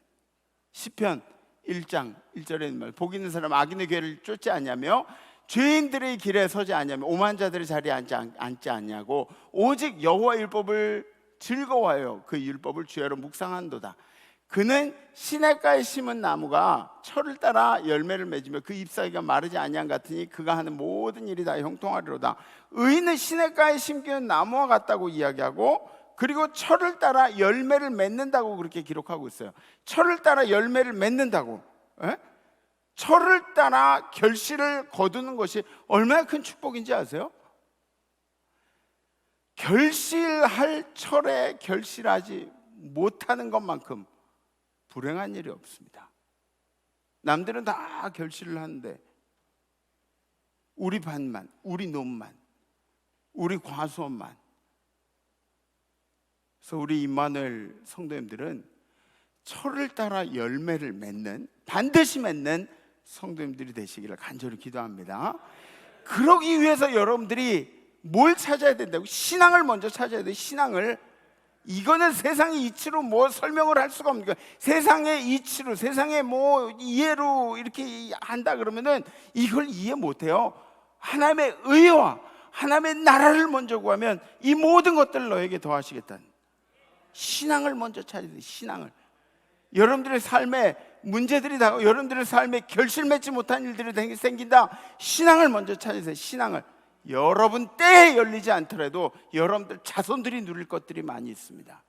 시편 1장 1절에 있는 말, 복 있는 사람 악인의 궤를 쫓지 않냐며 죄인들의 길에 서지 않냐며 오만자들의 자리에 앉지 않냐고 오직 여호와 율법을 즐거워하여 그 율법을 주야로 묵상한도다. 그는 시냇가에 심은 나무가 철을 따라 열매를 맺으며 그 잎사귀가 마르지 아니한 같으니 그가 하는 모든 일이 다 형통하리로다. 의인은 시냇가에 심기는 나무와 같다고 이야기하고 그리고 철을 따라 열매를 맺는다고 그렇게 기록하고 있어요. 철을 따라 열매를 맺는다고. 에? 철을 따라 결실을 거두는 것이 얼마나 큰 축복인지 아세요? 결실할 철에 결실하지 못하는 것만큼 불행한 일이 없습니다. 남들은 다 결실을 하는데 우리 반만, 우리 놈만, 우리 과수원만. 그래서 우리 임마누엘 성도님들은 철을 따라 열매를 맺는, 반드시 맺는 성도님들이 되시기를 간절히 기도합니다. 그러기 위해서 여러분들이 뭘 찾아야 된다고? 신앙을 먼저 찾아야 돼요. 신앙을. 이거는 세상의 이치로 뭐 설명을 할 수가 없는 거예요. 세상의 이치로, 세상의 뭐 이해로 이렇게 한다 그러면은 이걸 이해 못해요. 하나님의 의와 하나님의 나라를 먼저 구하면 이 모든 것들을 너에게 더하시겠다는, 신앙을 먼저 찾아야 돼요. 신앙을. 여러분들의 삶에 문제들이 다가오고 여러분들의 삶에 결실 맺지 못한 일들이 생긴다. 신앙을 먼저 찾으세요. 신앙을. 여러분 때에 열리지 않더라도 여러분들 자손들이 누릴 것들이 많이 있습니다.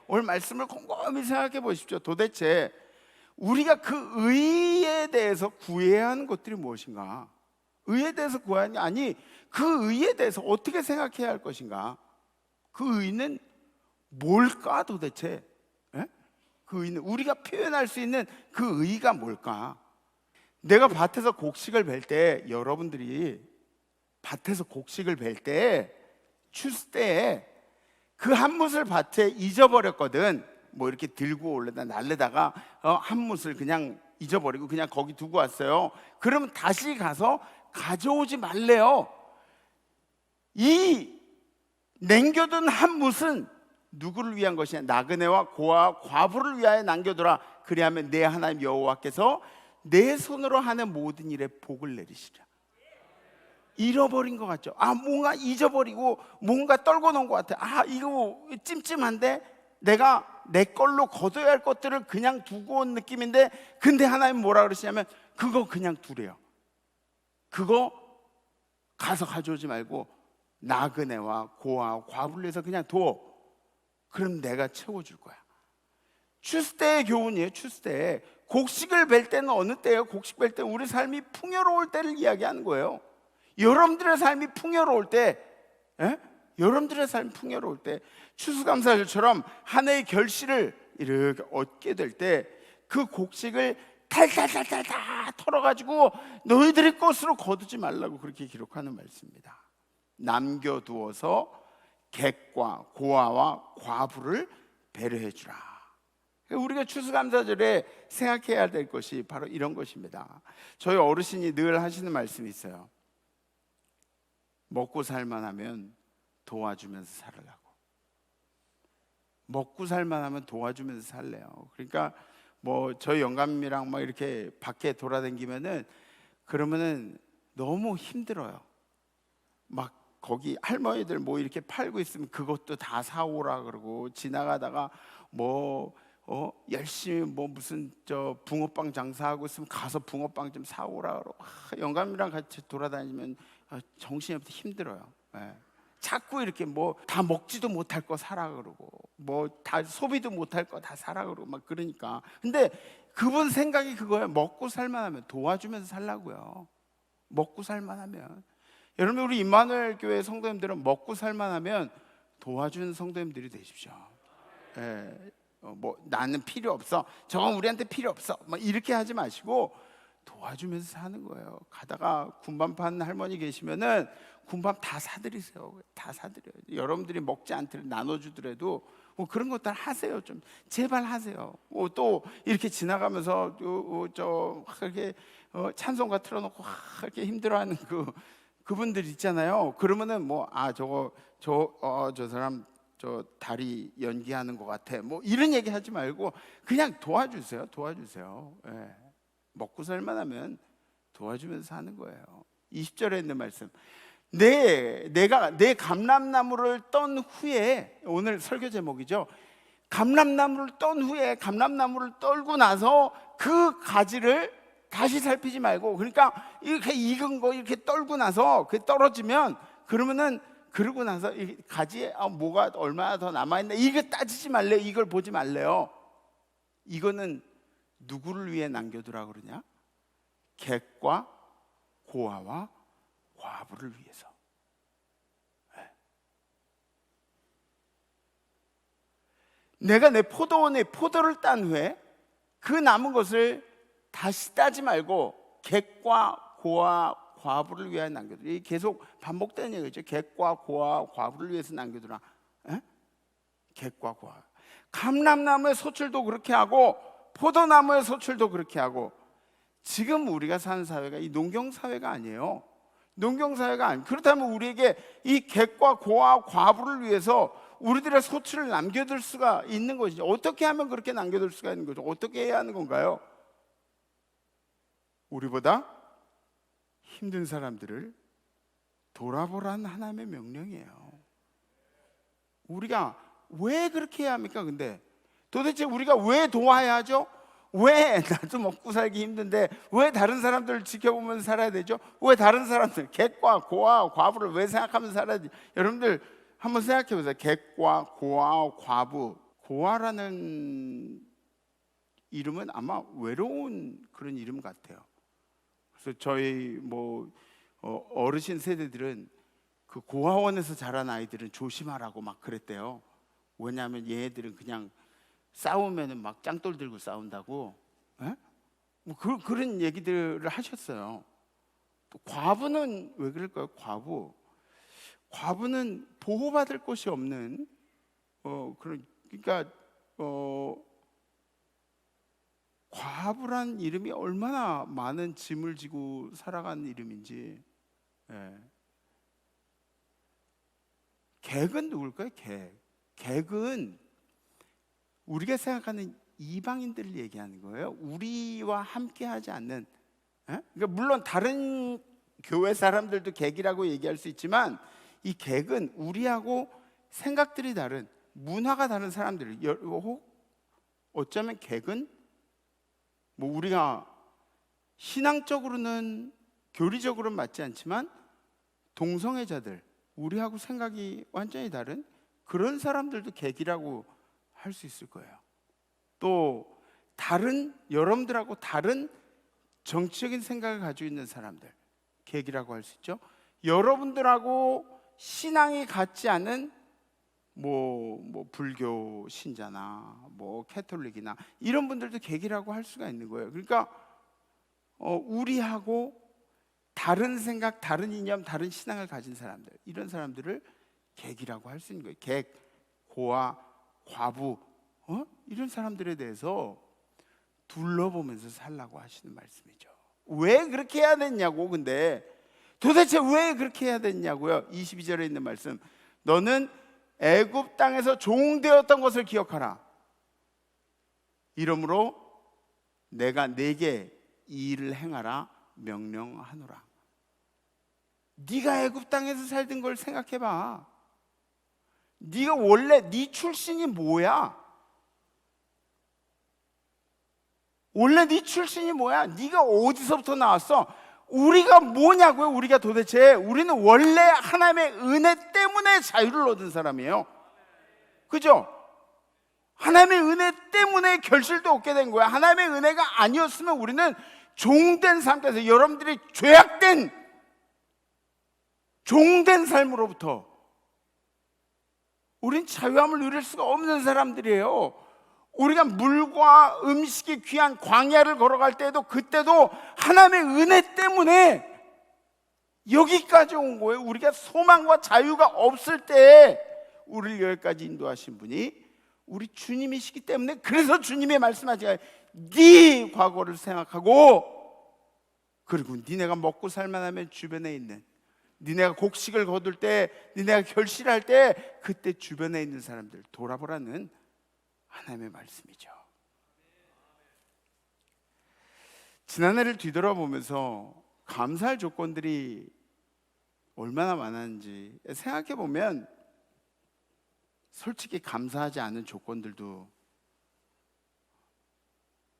오늘 말씀을 곰곰이 생각해 보십시오. 도대체 우리가 그 의에 대해서 구해야 하는 것들이 무엇인가? 의에 대해서 구해야 하니, 아니 그 의에 대해서 어떻게 생각해야 할 것인가? 그 의는 뭘까 도대체? 에? 그 의는, 우리가 표현할 수 있는 그 의가 뭘까? 내가 밭에서 곡식을 벨 때, 여러분들이 밭에서 곡식을 벨 때, 추수 때에 그 한 뭇을 밭에 잊어버렸거든. 뭐 이렇게 들고 올려다 날래다가 한 뭇을 그냥 잊어버리고 그냥 거기 두고 왔어요. 그러면 다시 가서 가져오지 말래요. 이 남겨둔 한 뭇은 누구를 위한 것이냐? 나그네와 고아와 과부를 위하여 남겨두라. 그리하면 내 하나님 여호와께서 내 손으로 하는 모든 일에 복을 내리시라. 잃어버린 것 같죠? 아, 뭔가 잊어버리고 뭔가 떨궈 놓은 것 같아. 아, 이거 찜찜한데 내가 내 걸로 거둬야 할 것들을 그냥 두고 온 느낌인데, 근데 하나님 뭐라 그러시냐면 그거 그냥 두래요. 그거 가서 가져오지 말고 나그네와 고아와 과부를 위해서 그냥 둬. 그럼 내가 채워줄 거야. 추수 때의 교훈이에요. 추수 때. 곡식을 벨 때는 어느 때예요? 곡식 벨 때는 우리 삶이 풍요로울 때를 이야기하는 거예요. 여러분들의 삶이 풍요로울 때, 여러분들의 삶이 풍요로울 때, 추수감사절처럼 한 해의 결실을 이렇게 얻게 될 때 그 곡식을 탈탈탈탈 다 털어가지고 너희들의 것으로 거두지 말라고 그렇게 기록하는 말씀입니다. 남겨두어서 객과 고아와 과부를 배려해 주라. 우리가 추수감사절에 생각해야 될 것이 바로 이런 것입니다. 저희 어르신이 늘 하시는 말씀이 있어요. 먹고 살만 하면 도와주면서 살으라고. 먹고 살만 하면 도와주면서 살래요. 그러니까 뭐 저희 영감이랑 막 이렇게 밖에 돌아다니면은 그러면은 너무 힘들어요. 막 거기 할머니들 뭐 이렇게 팔고 있으면 그것도 다 사오라 그러고, 지나가다가 뭐 열심히 뭐 무슨 저 붕어빵 장사하고 있으면 가서 붕어빵 좀 사오라 그러고, 영감이랑 같이 돌아다니면 정신이 없어 힘들어요. 자꾸 이렇게 뭐 다 먹지도 못할 거 사라 그러고, 뭐 다 소비도 못할 거 다 사라 그러고 막 그러니까. 근데 그분 생각이 그거예요. 먹고 살만하면 도와주면서 살라고요. 먹고 살만하면. 여러분, 우리 임마누엘 교회 성도님들은 먹고 살만하면 도와주는 성도님들이 되십시오. 뭐 나는 필요 없어, 저건 우리한테 필요 없어, 뭐 이렇게 하지 마시고 도와주면서 사는 거예요. 가다가 군밤 파는 할머니 계시면은 군밤 다 사드리세요. 다 사드려요. 여러분들이 먹지 않더라도 나눠주더라도 뭐 그런 것들 하세요. 좀 제발 하세요. 또 이렇게 지나가면서 저 이렇게 찬송가 틀어놓고 이렇게 힘들어하는 그분들 있잖아요. 그러면은 뭐 저 사람 저 다리 연기하는 것 같아, 뭐 이런 얘기 하지 말고 그냥 도와주세요. 도와주세요. 먹고 살만하면 도와주면서 사는 거예요. 20절에 있는 말씀, 내가 내 감람나무를 떤 후에, 오늘 설교 제목이죠. 감람나무를 떤 후에, 감람나무를 떨고 나서 그 가지를 다시 살피지 말고, 그러니까 이렇게 익은 거 이렇게 떨고 나서 그게 떨어지면 그러면은 그러고 나서 이 가지에 뭐가 얼마나 더 남아있나 이거 따지지 말래요. 이걸 보지 말래요. 이거는 누구를 위해 남겨두라 그러냐? 객과 고아와 과부를 위해서. 내가 내 포도원에 포도를 딴 후에 그 남은 것을 다시 따지 말고 객과 고아 과부를 위하여 남겨두라. 이 계속 반복되는 얘기죠. 객과 고아 과부를 위해서 남겨두라. 객과 고아. 감람나무의 소출도 그렇게 하고 포도나무의 소출도 그렇게 하고. 지금 우리가 사는 사회가 이 농경 사회가 아니에요. 농경 사회가 아니. 그렇다면 우리에게 이 객과 고아 과부를 위해서 우리들의 소출을 남겨둘 수가 있는 것이죠. 어떻게 하면 그렇게 남겨둘 수가 있는 거죠? 어떻게 해야 하는 건가요? 우리보다 힘든 사람들을 돌아보라는 하나님의 명령이에요. 우리가 왜 그렇게 해야 합니까? 근데 도대체 우리가 왜 도와야 하죠? 왜 나도 먹고 살기 힘든데 왜 다른 사람들을 지켜보면서 살아야 되죠? 왜 다른 사람들 객과 고아 과부를 왜 생각하면서 살아야 되죠? 여러분들 한번 생각해 보세요. 객과 고아 과부. 고아라는 이름은 아마 외로운 그런 이름 같아요. 그래서 저희 어르신 세대들은 그 고아원에서 자란 아이들은 조심하라고 막 그랬대요. 왜냐하면 얘네들은 그냥 싸우면은 막 짱돌 들고 싸운다고. 그런 얘기들을 하셨어요. 또 과부는 왜 그럴까요? 과부는 보호받을 곳이 없는 그러니까 과부란 이름이 얼마나 많은 짐을 지고 살아가는 이름인지. 객은 누굴까요? 객은 우리가 생각하는 이방인들을 얘기하는 거예요. 우리와 함께하지 않는. 그러니까 물론 다른 교회 사람들도 객이라고 얘기할 수 있지만 이 객은 우리하고 생각들이 다른, 문화가 다른 사람들. 어쩌면 객은 우리가 신앙적으로는 교리적으로는 맞지 않지만 동성애자들, 우리하고 생각이 완전히 다른 그런 사람들도 객이라고 할 수 있을 거예요. 또 여러분들하고 다른 정치적인 생각을 가지고 있는 사람들, 객이라고 할 수 있죠. 여러분들하고 신앙이 같지 않은 불교 신자나 캐톨릭이나 이런 분들도 객이라고 할 수가 있는 거예요. 그러니까 우리하고 다른 생각, 다른 이념, 다른 신앙을 가진 사람들, 이런 사람들을 객이라고 할 수 있는 거예요. 객, 고아, 과부, 이런 사람들에 대해서 둘러보면서 살라고 하시는 말씀이죠. 왜 그렇게 해야 됐냐고. 근데 도대체 왜 그렇게 해야 됐냐고요. 22절에 있는 말씀, 너는 애굽 땅에서 종되었던 것을 기억하라. 이러므로 내가 네게 이 일을 행하라 명령하노라. 네가 애굽 땅에서 살던 걸 생각해봐. 네가 원래 네 출신이 뭐야? 원래 네 출신이 뭐야? 네가 어디서부터 나왔어? 우리가 뭐냐고요? 우리가 도대체 우리는 원래 하나님의 은혜 때문에 자유를 얻은 사람이에요. 그죠? 하나님의 은혜 때문에 결실도 얻게 된 거야. 하나님의 은혜가 아니었으면 우리는 종된 상태에서, 여러분들이 종된 삶으로부터 우린 자유함을 누릴 수가 없는 사람들이에요. 우리가 물과 음식이 귀한 광야를 걸어갈 때도, 그때도 하나님의 은혜 때문에 여기까지 온 거예요. 우리가 소망과 자유가 없을 때 우리를 여기까지 인도하신 분이 우리 주님이시기 때문에, 그래서 주님의 말씀하시기를 네 과거를 생각하고, 그리고 니네가 먹고 살만하면 주변에 있는, 니네가 곡식을 거둘 때, 니네가 결실할 때 그때 주변에 있는 사람들 돌아보라는 하나님의 말씀이죠. 지난해를 뒤돌아보면서 감사할 조건들이 얼마나 많았는지 생각해 보면 솔직히 감사하지 않은 조건들도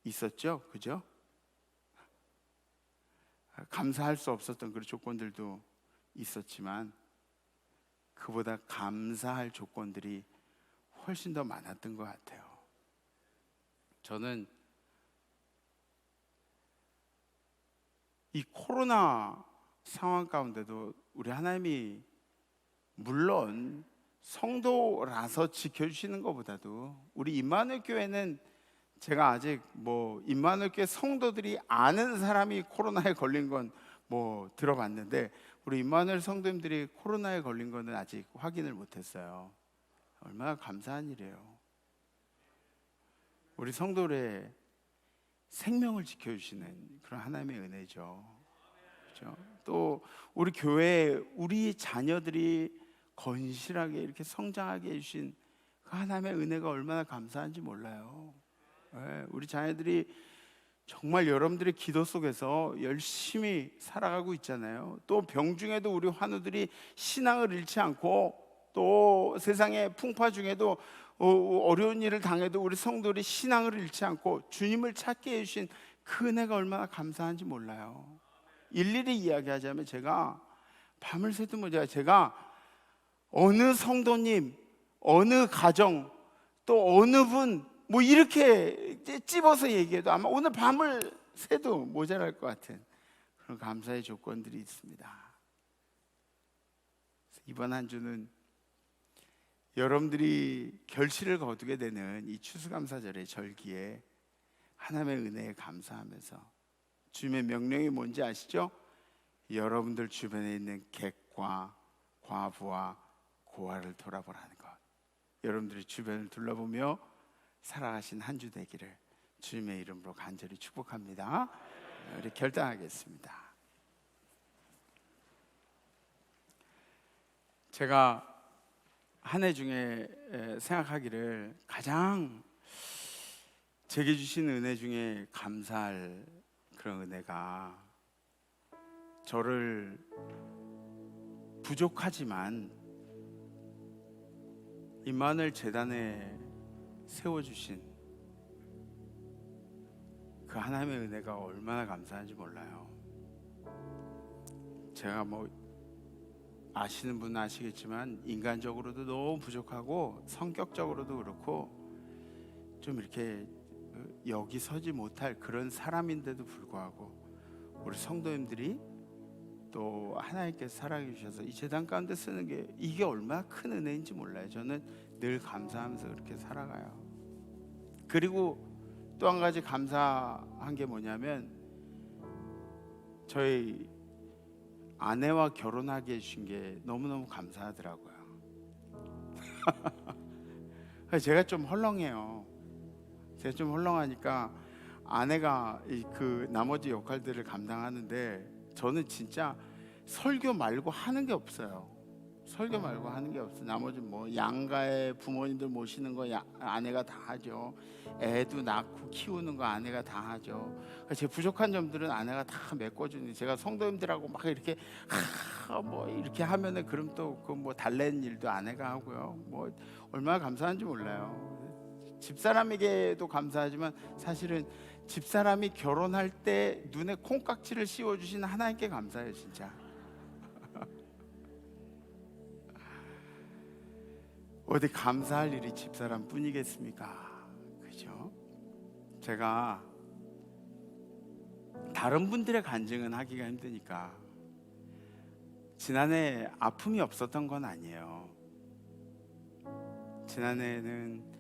있었죠. 그죠? 감사할 수 없었던 그런 조건들도 있었지만 그보다 감사할 조건들이 훨씬 더 많았던 것 같아요. 저는 이 코로나 상황 가운데도 우리 하나님이 물론 성도라서 지켜주시는 것보다도 우리 임마누엘 교회는 제가 아직 임마누엘 교회 성도들이 아는 사람이 코로나에 걸린 건 들어봤는데 우리 임마누엘 성도님들이 코로나에 걸린 거는 아직 확인을 못했어요. 얼마나 감사한 일이에요. 우리 성도들의 생명을 지켜주시는 그런 하나님의 은혜죠. 그렇죠? 또 우리 교회에 우리 자녀들이 건실하게 이렇게 성장하게 해주신 그 하나님의 은혜가 얼마나 감사한지 몰라요. 네, 우리 자녀들이 정말 여러분들의 기도 속에서 열심히 살아가고 있잖아요. 또 병중에도 우리 환우들이 신앙을 잃지 않고 또 세상의 풍파 중에도 어려운 일을 당해도 우리 성도들이 신앙을 잃지 않고 주님을 찾게 해주신 그 은혜가 얼마나 감사한지 몰라요. 일일이 이야기하자면 제가 밤을 새도 모자라 제가 어느 성도님, 어느 가정, 또 어느 분 이렇게 찝어서 얘기해도 아마 오늘 밤을 새도 모자랄 것 같은 그런 감사의 조건들이 있습니다. 이번 한 주는 여러분들이 결실을 거두게 되는 이 추수감사절의 절기에 하나님의 은혜에 감사하면서 주님의 명령이 뭔지 아시죠? 여러분들 주변에 있는 객과 과부와 고아를 돌아보라는 것. 여러분들이 주변을 둘러보며 살아가신 한 주 되기를 주님의 이름으로 간절히 축복합니다. 우리 결단하겠습니다. 제가 한 해 중에 생각하기를 가장 제게 주신 은혜 중에 감사할 그런 은혜가 저를 부족하지만 임마누엘 재단에 세워주신 그 하나님의 은혜가 얼마나 감사한지 몰라요. 제가 아시는 분은 아시겠지만 인간적으로도 너무 부족하고 성격적으로도 그렇고 좀 이렇게 여기 서지 못할 그런 사람인데도 불구하고 우리 성도님들이 또 하나님께서 사랑해 주셔서 이 재단 가운데 쓰는 게 이게 얼마나 큰 은혜인지 몰라요. 저는 늘 감사하면서 그렇게 살아가요. 그리고 또 한 가지 감사한 게 뭐냐면 저희 아내와 결혼하게 해주신 게 너무너무 감사하더라고요. 제가 좀 헐렁해요. 제가 좀 헐렁하니까 아내가 그 나머지 역할들을 감당하는데 저는 진짜 설교 말고 하는 게 없어요. 설교 말고 하는 게 없어요. 나머지 양가의 부모님들 모시는 거 아내가 다 하죠. 애도 낳고 키우는 거 아내가 다 하죠. 제 부족한 점들은 아내가 다 메꿔주는. 제가 성도님들하고 막 이렇게 이렇게 하면은 그럼 또 그 달래는 일도 아내가 하고요. 얼마나 감사한지 몰라요. 집사람에게도 감사하지만 사실은 집사람이 결혼할 때 눈에 콩깍지를 씌워주신 하나님께 감사해요, 진짜. 어디 감사할 일이 집사람 뿐이겠습니까? 그죠? 제가 다른 분들의 간증은 하기가 힘드니까 지난해 아픔이 없었던 건 아니에요. 지난해에는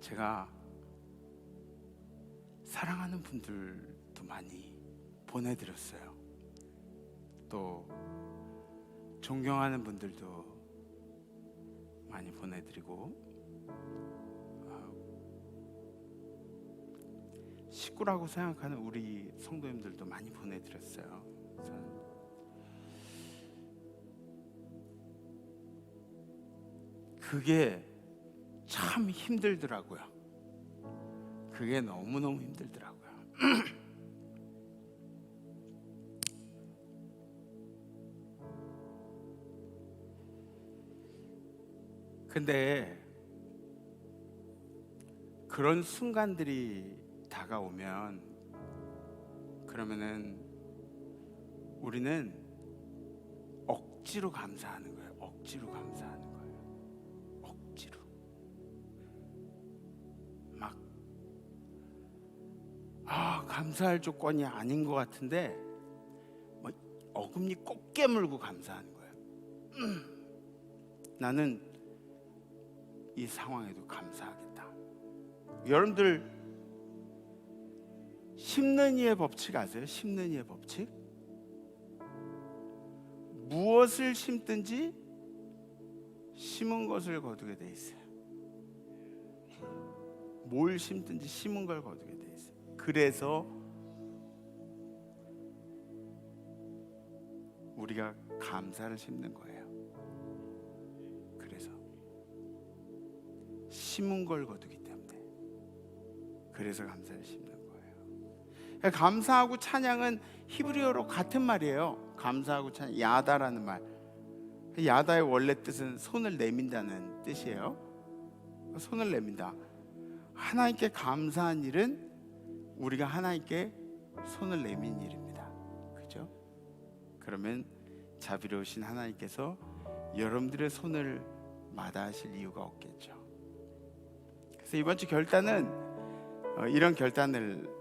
제가 사랑하는 분들도 많이 보내드렸어요. 또 존경하는 분들도 많이 보내드리고 식구라고 생각하는 우리 성도님들도 많이 보내드렸어요. 그게 참 힘들더라고요. 그게 너무너무 힘들더라고요. 근데 그런 순간들이 다가오면 그러면은 우리는 억지로 감사하는 거예요. 억지로 감사하는 거예요. 억지로. 막 감사할 조건이 아닌 것 같은데 뭐 어금니 꼭 깨물고 감사하는 거예요. 나는 이 상황에도 감사하겠다. 여러분들 심는 이의 법칙 아세요? 심는 이의 법칙? 무엇을 심든지 심은 것을 거두게 돼 있어요. 뭘 심든지 심은 걸 거두게 돼 있어요. 그래서 우리가 감사를 심는 거예요. 그래서 심은 걸 거두기 때문에 그래서 감사를 심는 거예요. 감사하고 찬양은 히브리어로 같은 말이에요. 감사하고 찬양, 야다라는 말. 야다의 원래 뜻은 손을 내민다는 뜻이에요. 손을 내민다. 하나님께 감사한 일은 우리가 하나님께 손을 내민 일입니다. 그죠? 그러면 자비로우신 하나님께서 여러분들의 손을 마다하실 이유가 없겠죠. 그래서 이번 주 결단은 이런 결단을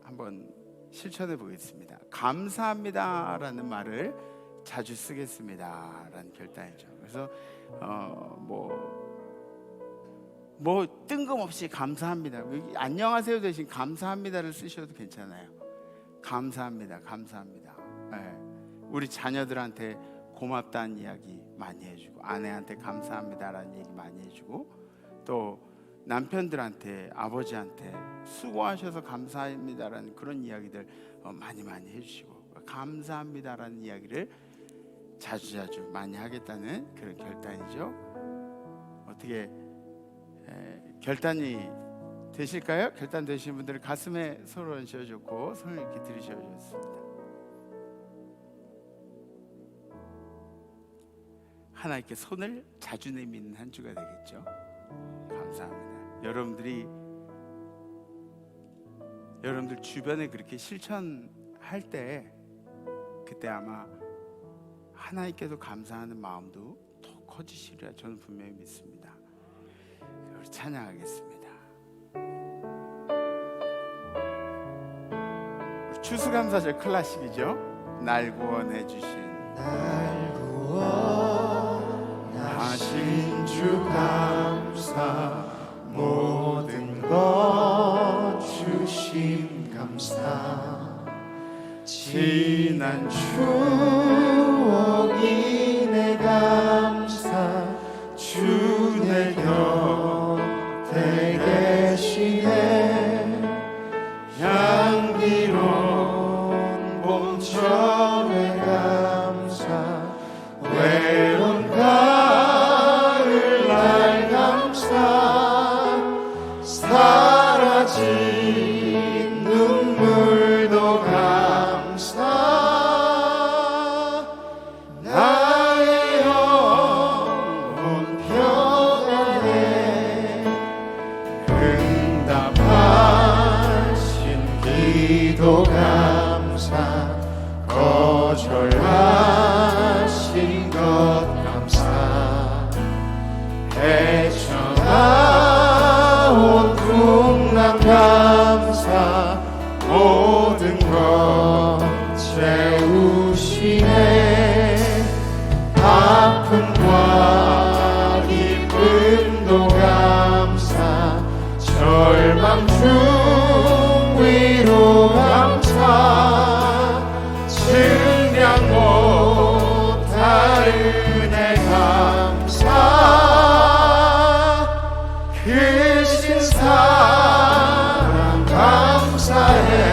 한번 실천해 보겠습니다. 감사합니다라는 말을 자주 쓰겠습니다라는 결단이죠. 그래서 뭐 뜬금없이 감사합니다. 안녕하세요 대신 감사합니다를 쓰셔도 괜찮아요. 감사합니다, 감사합니다. 네. 우리 자녀들한테 고맙다는 이야기 많이 해주고, 아내한테 감사합니다라는 얘기 많이 해주고, 또 남편들한테, 아버지한테 수고하셔서 감사합니다라는 그런 이야기들 많이 해주시고, 감사합니다라는 이야기를 자주 많이 하겠다는 그런 결단이죠. 어떻게 결단이 되실까요? 결단 되신 분들은 가슴에 손을 얹으셔주고 손을 이렇게 들이셔주셨습니다. 하나님께 손을 자주 내미는 한 주가 되겠죠. 감사합니다. 여러분들 주변에 그렇게 실천할 때 그때 아마 하나님께도 감사하는 마음도 더 커지시리라 저는 분명히 믿습니다. 우리 찬양하겠습니다. 추수감사절 클래식이죠. 날 구원해 주신 하신 주 감사, 모든 것 주심 감사, 지난 추억이 내 감사, 주 내 곁에 계시네. 향기로운 봄철의 감사, 외로운 가을날 감사, 사라진 눈물도 감사, 나의 영혼 평안에 응답하신 기도 감사, 거절하신 것 감사, 헤쳐나온 풍랑 감사, 모든 것 채우시네. 아픔과 기쁨도 감사, 절망 중 위로 감사, 증량 못할 은혜 감사, 크신 사랑 감사해.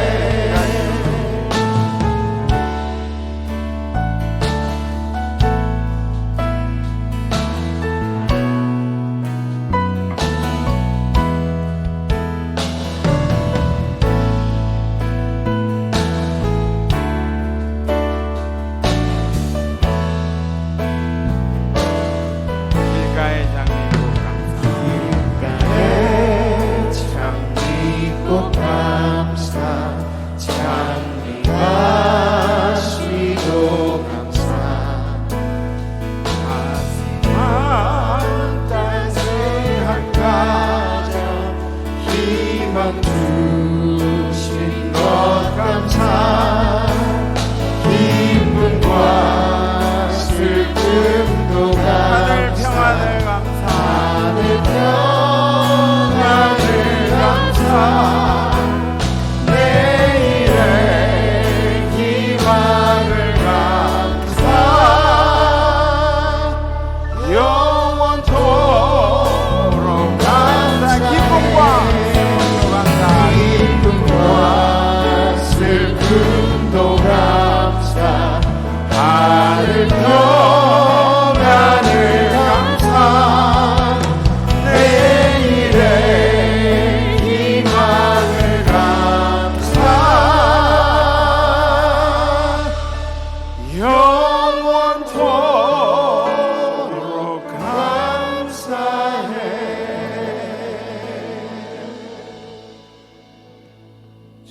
길가의 장미꽃 감사, 길가의 장미꽃 감사,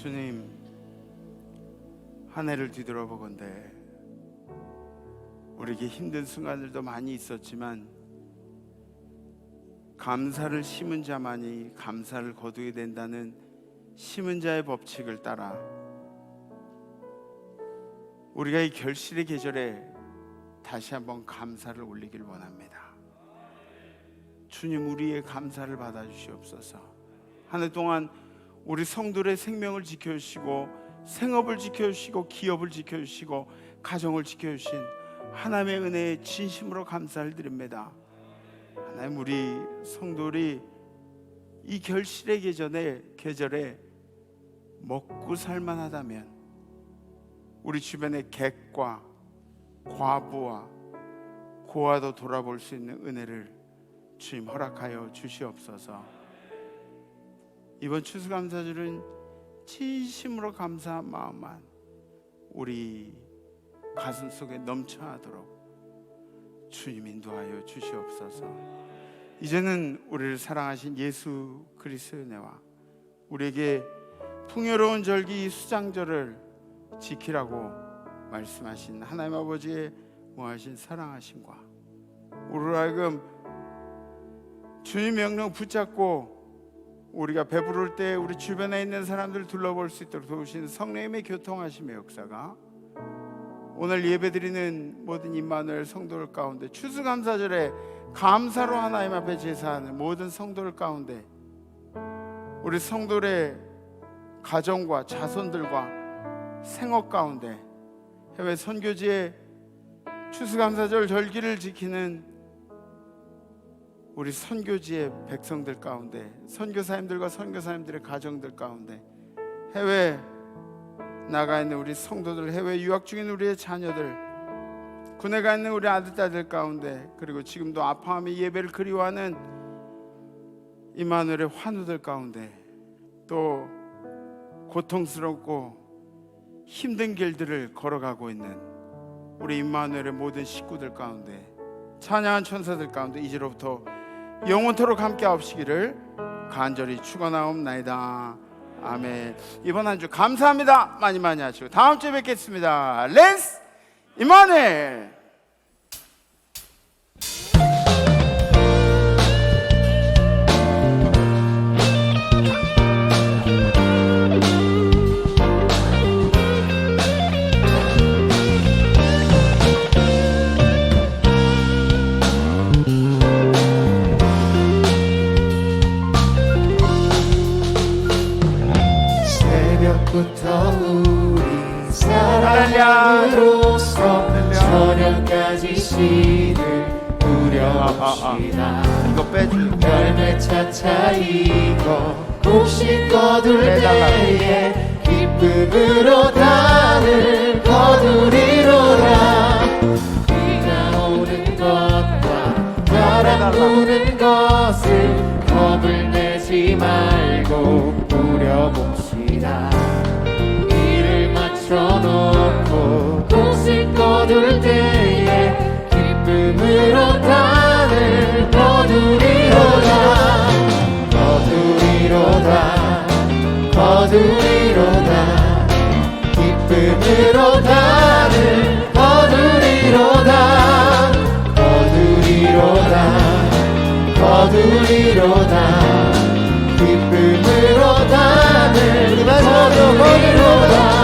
주님, 한 해를 뒤돌아보건대 우리에게 힘든 순간들도 많이 있었지만 감사를 심은 자만이 감사를 거두게 된다는 심은 자의 법칙을 따라 우리가 이 결실의 계절에 다시 한번 감사를 올리길 원합니다. 주님, 우리의 감사를 받아주시옵소서. 한 해 동안 우리 성도들의 생명을 지켜주시고 생업을 지켜주시고 기업을 지켜주시고 가정을 지켜주신 하나님의 은혜에 진심으로 감사를 드립니다. 하나님, 우리 성도들이 이 결실의 계절에 먹고 살만하다면 우리 주변의 객과 과부와 고아도 돌아볼 수 있는 은혜를 주님 허락하여 주시옵소서. 이번 추수감사절은 진심으로 감사한 마음만 우리 가슴 속에 넘쳐나도록 주님 인도하여 주시옵소서. 이제는 우리를 사랑하신 예수 그리스도의 은혜와 우리에게 풍요로운 절기 수장절을 지키라고 말씀하신 하나님 아버지의 무하신 사랑하심과 우리로 하여금 주님 명령 붙잡고 우리가 배부를 때 우리 주변에 있는 사람들 둘러볼 수 있도록 도우신 성령님의 교통하심의 역사가 오늘 예배드리는 모든 임마누엘 성도들 가운데 추수감사절에 감사로 하나님 앞에 제사하는 모든 성도들 가운데 우리 성도들의 가정과 자손들과 생업 가운데 해외 선교지의 추수감사절 절기를 지키는 우리 선교지의 백성들 가운데 선교사님들과 선교사님들의 가정들 가운데 해외 나가 있는 우리 성도들, 해외 유학 중인 우리의 자녀들, 군에 가 있는 우리 아들, 딸들 가운데 그리고 지금도 아파하며 예배를 그리워하는 임마누엘의 환우들 가운데 또 고통스럽고 힘든 길들을 걸어가고 있는 우리 임마누엘의 모든 식구들 가운데 찬양한 천사들 가운데 이제로부터 영원토록 함께 하옵시기를 간절히 축원하옵나이다. 아멘. 이번 한 주 감사합니다. 많이 많이 하시고 다음 주에 뵙겠습니다. 렌스 임마누엘. 새벽부터 우리 사랑으로서 저녁까지 씨를 뿌려봅시다. 이거 빼주. 열매 차차 익어 곡식 거둘 때에 기쁨으로 단을 거두리로라. 비가 오는 것과 바람 부는 것을 겁을 내지 말고 뿌려봅시다. 이를 맞춰놓고 곡식 거둘 때에 기쁨으로 단을 거두리로다. 거두리로다. 거두리로다. 기쁨으로 단을 거두리로다. 거두리로다. 거두리로다. 기쁨으로 단을 거두리로다.